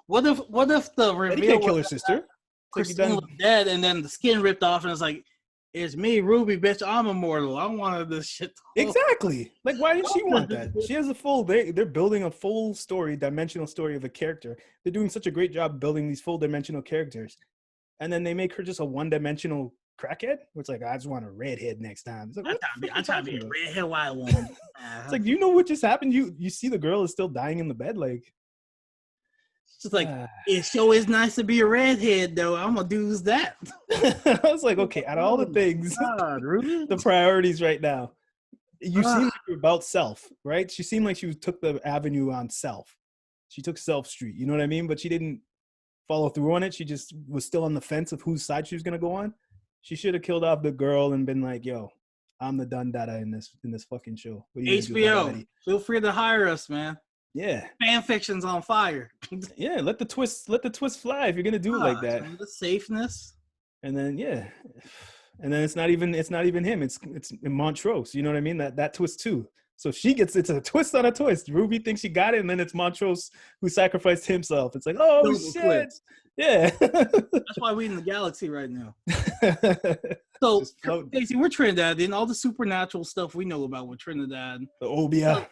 What if the reveal can't kill her sister? Christina was dead, and then the skin ripped off, and it's like, it's me, Ruby, bitch. I'm immortal. I wanted this shit. Exactly. Like, why did she want that? She has a full. They're building a full story, dimensional story of a character. They're doing such a great job building these full dimensional characters, and then they make her just a one-dimensional crackhead. It's like, I just want a redhead next time. It's like, I'm trying to be a redhead white woman. It's like, do you know what just happened? You see the girl is still dying in the bed. Like, She's like, it sure is nice to be a redhead, though. I'm gonna do that. I was like, okay, out of all the things, God, really? the priorities right now, you seem like you're about self, right? She seemed like she took the avenue on self. She took Self Street, you know what I mean? But she didn't follow through on it. She just was still on the fence of whose side she was gonna go on. She should have killed off the girl and been like, yo, I'm the done dada in this fucking show. HBO, feel free to hire us, man. Yeah. Fan fiction's on fire. Yeah, let the twist fly if you're gonna do it like that. The safeness. And then and then it's not even him. It's in Montrose. You know what I mean? That twist too. So it's a twist on a twist. Ruby thinks she got it, and then it's Montrose who sacrificed himself. It's like, oh Double shit. twist. Yeah. That's why we're in the galaxy right now. So Casey, we're Trinidad, and all the supernatural stuff we know about with Trinidad. The Obia.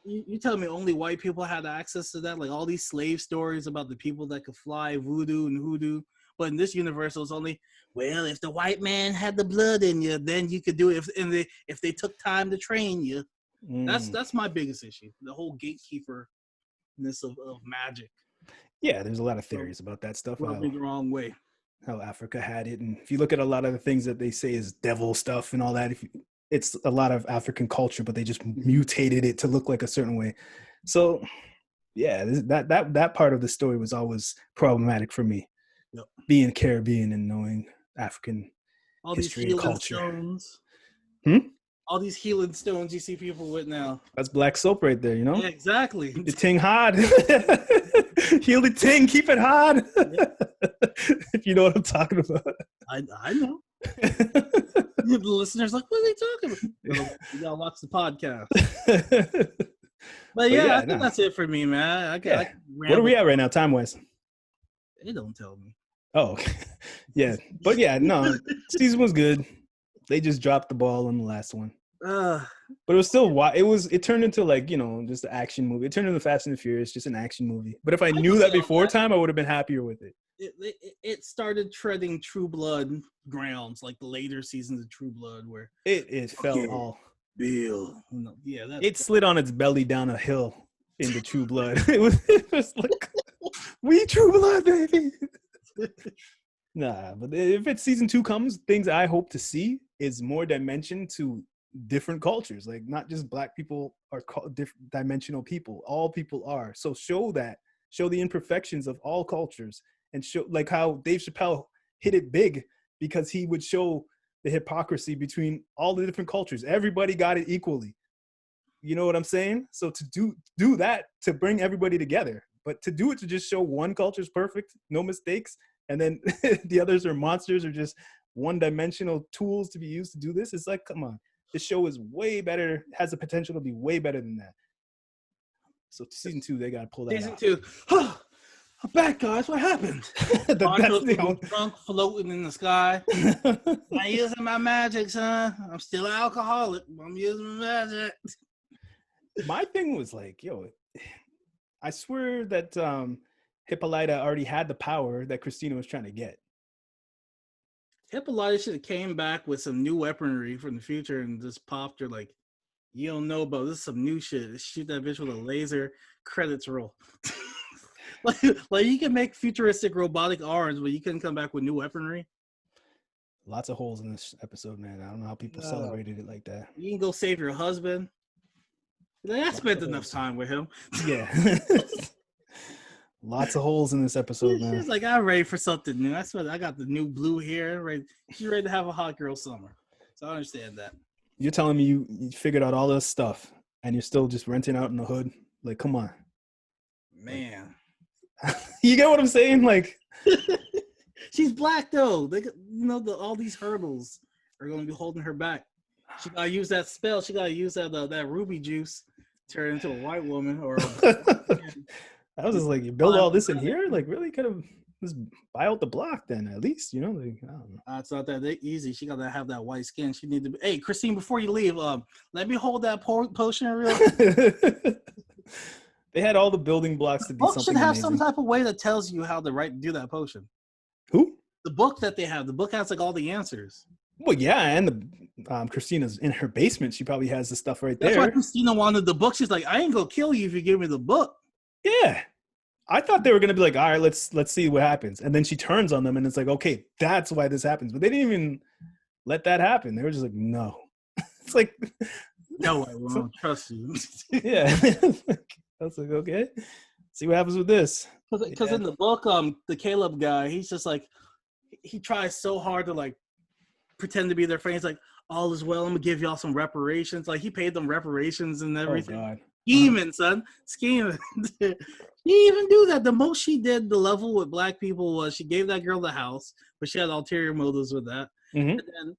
You tell me only white people had access to that? Like all these slave stories about the people that could fly, voodoo and hoodoo. But in this universe, it was only, well, if the white man had the blood in you, then you could do it. If they took time to train you. That's my biggest issue. The whole gatekeeperness of magic. Yeah, there's a lot of theories about that stuff. Rubbing the wrong way. How Africa had it. And if you look at a lot of the things that they say is devil stuff and all that, it's a lot of African culture, but they just mutated it to look like a certain way. So yeah, that part of the story was always problematic for me. Yep. Being Caribbean and knowing African all history these and culture. Stones. Hmm? All these healing stones you see people with now. That's black soap right there, you know? Yeah, exactly. Keep the ting hard. Heal the ting, keep it hard. If you know what I'm talking about. I know. The listeners like, what are they talking about? You gotta watch the podcast. But yeah, I think that's it for me, man. What are we at right now, time-wise? They don't tell me. Oh, yeah. But yeah, no, season was good. They just dropped the ball on the last one. But it was still it turned into like, you know, just an action movie. It turned into Fast and the Furious, just an action movie. But if I knew that before time, I would have been happier with it. It started treading True Blood grounds, like the later seasons of True Blood, where it fell all. Bill. Yeah, it slid on its belly down a hill into True Blood. It was like, we True Blood, baby. Nah, but if it's season 2 comes, things I hope to see is more dimension to different cultures. Like not just black people are different dimensional people. All people are. So show the imperfections of all cultures, and show like how Dave Chappelle hit it big because he would show the hypocrisy between all the different cultures. Everybody got it equally. You know what I'm saying? So to do that, to bring everybody together, but to do it to just show one culture's perfect, no mistakes, and then the others are monsters or just one-dimensional tools to be used to do this, it's like, come on. This show is way better, has the potential to be way better than that. So season 2, they got to pull that season out. 2. I'm back, guys. What happened? Drunk, floating in the sky. I'm using my magic, son. I'm still an alcoholic. I'm using my magic. My thing was like, yo, I swear that Hippolyta already had the power that Christina was trying to get. Hippolyta should have came back with some new weaponry from the future and just popped her like, you don't know about this is some new shit. Shoot that bitch with a laser, credits roll. like you can make futuristic robotic arms, but you couldn't come back with new weaponry. Lots of holes in this episode, man. I don't know how people celebrated it like that. You can go save your husband. Like, I spent enough time with him. Yeah. Lots of holes in this episode, man. She's like, I'm ready for something new. I swear, I got the new blue hair. Ready. She's ready to have a hot girl summer. So I understand that. You're telling me you figured out all this stuff and you're still just renting out in the hood? Like, come on. Man. You get what I'm saying? Like, she's black, though. They, all these hurdles are going to be holding her back. She got to use that spell. She got to use that ruby juice to turn into a white woman. Or I was just like, you build all this in here? Like, really could have just buy out the block then, at least, you know? Like, I don't know. It's not that easy. She got to have that white skin. She need to be. Hey, Christine, before you leave, let me hold that potion real quick. They had all the building blocks to be something should have amazing. some type of way that tells you how to do that potion. Who? The book that they have. The book has like all the answers. Well, yeah, and the Christina's in her basement. She probably has the stuff right there. That's why Christina wanted the book. She's like, I ain't gonna kill you if you give me the book. Yeah. I thought they were gonna be like, all right, let's see what happens, and then she turns on them, and it's like, okay, that's why this happens. But they didn't even let that happen. They were just like, no. It's like, No, I won't trust you. yeah. I was like, okay, see what happens with this. Because in the book, the Caleb guy, he's just like, he tries so hard to like pretend to be their friend. He's like, all is well. I'm gonna give y'all some reparations. Like he paid them reparations and everything. Oh God. Scheming, son, scheming. She even do that. The most she did, the level with black people, was she gave that girl the house, but she had ulterior motives with that. Mm-hmm. And then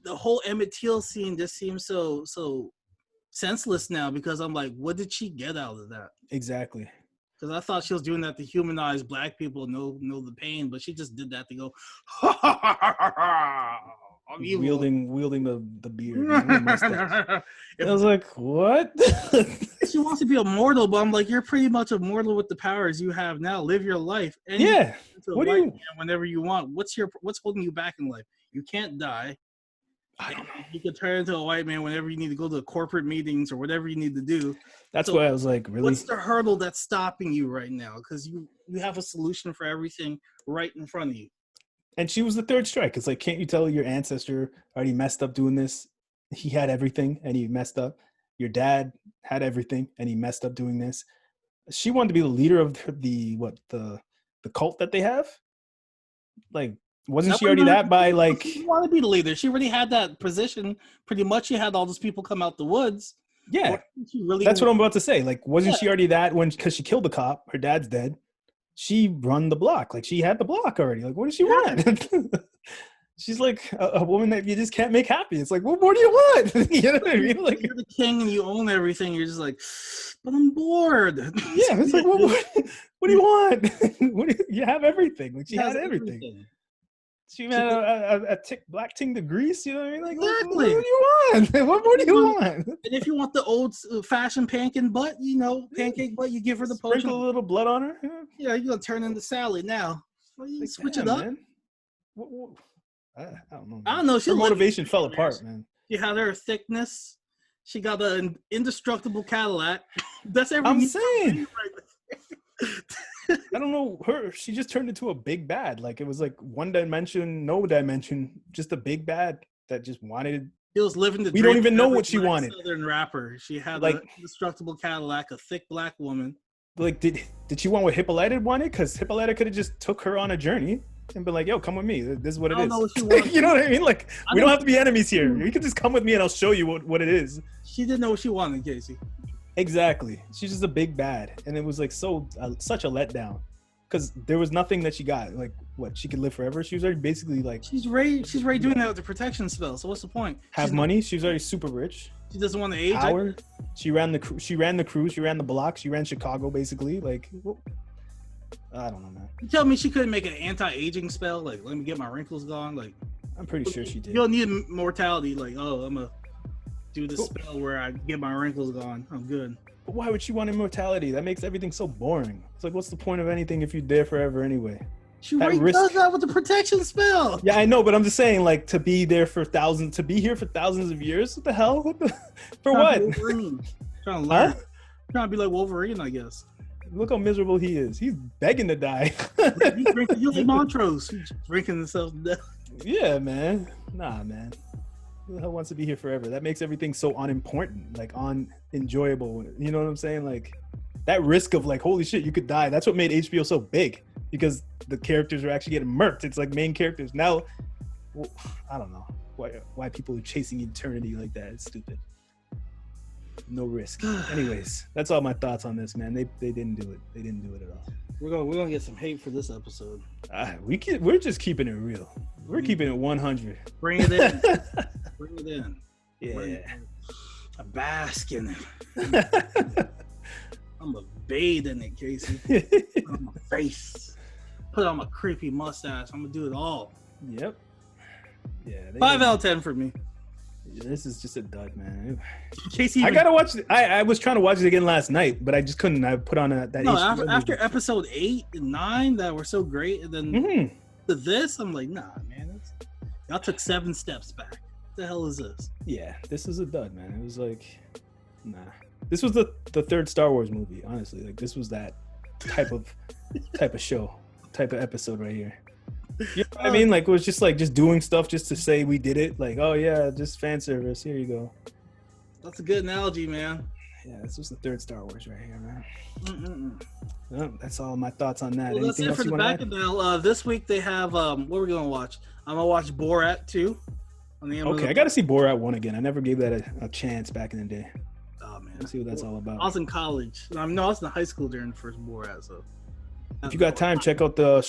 the whole Emmett Till scene just seems so senseless now, because I'm like, what did she get out of that? Exactly. Because I thought she was doing that to humanize black people, know the pain, but she just did that to go, I'm evil. Wielding the beard. I was like, what? She wants to be immortal, but I'm like, you're pretty much immortal with the powers you have now. Live your life. And yeah. What do you whenever you want? What's holding you back in life? You can't die. I don't know. You can turn into a white man whenever you need to go to corporate meetings or whatever you need to do. That's why I was like, really? What's the hurdle that's stopping you right now? Because you have a solution for everything right in front of you. And she was the third strike. It's like, can't you tell your ancestor already messed up doing this? He had everything and he messed up. Your dad had everything and he messed up doing this. She wanted to be the leader of the cult that they have. Like, wasn't she already that by like? She wanted to be the leader. She already had that position. Pretty much, she had all those people come out the woods. Yeah, that's what I'm about to say. Like, wasn't she already that because she killed the cop? Her dad's dead. She run the block. Like, she had the block already. Like, what does she want? She's like a woman that you just can't make happy. It's like, well, what do you want? You know what I mean? Like, you're the king and you own everything. You're just like, but I'm bored. Yeah, it's like, well, what do you want? You have everything. Like, she had everything. She had a black ting to grease. You know what I mean? Like, exactly. What do you want? What more do you want? And if you want the old fashioned pancake butt, pancake butt, you give her the potion. Sprinkle a little blood on her. Yeah, you're gonna turn into Sally now. Well, you like, switch it up. Man. I don't know. Man. I don't know. Her motivation fell apart, man. She had her thickness. She got an indestructible Cadillac. That's everything. I'm saying. I don't know her. She just turned into a big bad. Like, it was like one dimension, no dimension, just a big bad that just wanted. He was living the. We don't even know what she wanted. Southern rapper. She had like an indestructible Cadillac, a thick black woman. Like, did she want what Hippolyta wanted? Because Hippolyta could have just took her on a journey and been like, "Yo, come with me. This is what it is." Know what she wanted. You know what I mean? Like, we don't have to be enemies here. You can just come with me and I'll show you what it is. She didn't know what she wanted, Casey. Exactly. She's just a big bad, and it was like such a letdown because there was nothing that she got. Like, what, she could live forever? She was already basically like she's already doing that with the protection spell. So what's the point? Have money. She was already super rich. She doesn't want to age. Power. She ran the crew. She ran the block. She ran Chicago basically. Like, I don't know, man. You tell me she couldn't make an anti-aging spell? Like, let me get my wrinkles gone. Like, I'm pretty sure she did. You don't need mortality. Like, oh, I'm gonna do this spell where I get my wrinkles gone. I'm good. But why would she want immortality? That makes everything so boring. It's like, what's the point of anything if you're there forever anyway? She already does that with the protection spell. Yeah, I know, but I'm just saying, like, to be here for thousands of years. What the hell? For what? Trying to learn. Trying to be like Wolverine, I guess. Look how miserable he is. He's begging to die. He's like Montrose. He's drinking himself to death. Yeah, man. Nah, man. Who the hell wants to be here forever? That makes everything so unimportant, like unenjoyable. You know what I'm saying? Like, that risk of like, holy shit, you could die. That's what made HBO so big, because the characters are actually getting murked. It's like main characters. Now, well, I don't know why people are chasing eternity like that. It's stupid. No risk. Anyways, that's all my thoughts on this, man. They didn't do it. They didn't do it at all. We're gonna get some hate for this episode. We're just keeping it real. We're keeping it 100. Bring it in. Bring it in. Yeah. I bask in it. I'm a bathe in it, Casey. On my face. Put on my creepy mustache. I'm gonna do it all. Yep. Yeah. 5 out of 10 for me. This is just a dud, man. Casey, I gotta watch it. I was trying to watch it again last night, but I just couldn't. I put on that. No, after episode 8 and 9 that were so great, and then to this, I'm like, nah, man. Y'all took 7 steps back. What the hell is this? Yeah, this is a dud, man. It was like, nah. This was the third Star Wars movie, honestly. Like, this was that. type of show, type of episode right here. You know what I mean? Like it was just doing stuff just to say we did it. Like, oh yeah, just fan service. Here you go. That's a good analogy, man. Yeah, this was the third Star Wars right here, man. Oh, that's all my thoughts on that. Well, that's it for the Bacchanal. This week they have what are we gonna watch? I'm gonna watch Borat 2 on the Amazon. Okay, I gotta see Borat 1 again. I never gave that a chance back in the day. Oh man, Let's see what that's all about. I was in college. I was in high school during the first Borat. So if you got time, check out the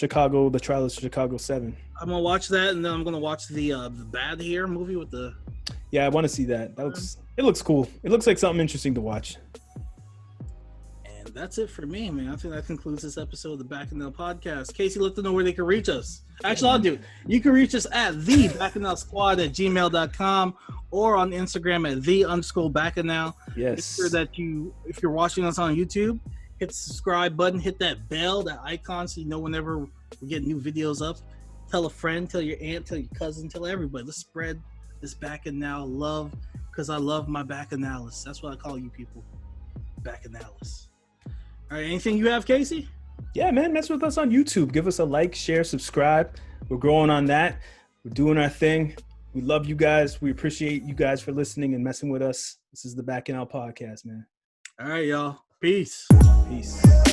Trial of Chicago 7. I'm gonna watch that, and then I'm gonna watch the Bad Hair movie with the. Yeah, I want to see that. It looks cool. It looks like something interesting to watch. And that's it for me, man. I think that concludes this episode of the Bacchanal podcast. Casey, let them know where they can reach us. Actually, I'll do it. You can reach us at thebacchanalsquad@gmail.com or on Instagram at _Bacchanal. Yes. Make sure that if you're watching us on YouTube, hit the subscribe button, hit that bell, that icon, so you know whenever we get new videos up. Tell a friend, tell your aunt, tell your cousin, tell everybody. Let's spread this Bacchanal love, because I love my Bacchanalists. That's what I call you people, Bacchanalists. All right, anything you have, Casey? Yeah, man, mess with us on YouTube. Give us a like, share, subscribe. We're growing on that. We're doing our thing. We love you guys. We appreciate you guys for listening and messing with us. This is the Bacchanal podcast, man. All right, y'all. Peace. Peace.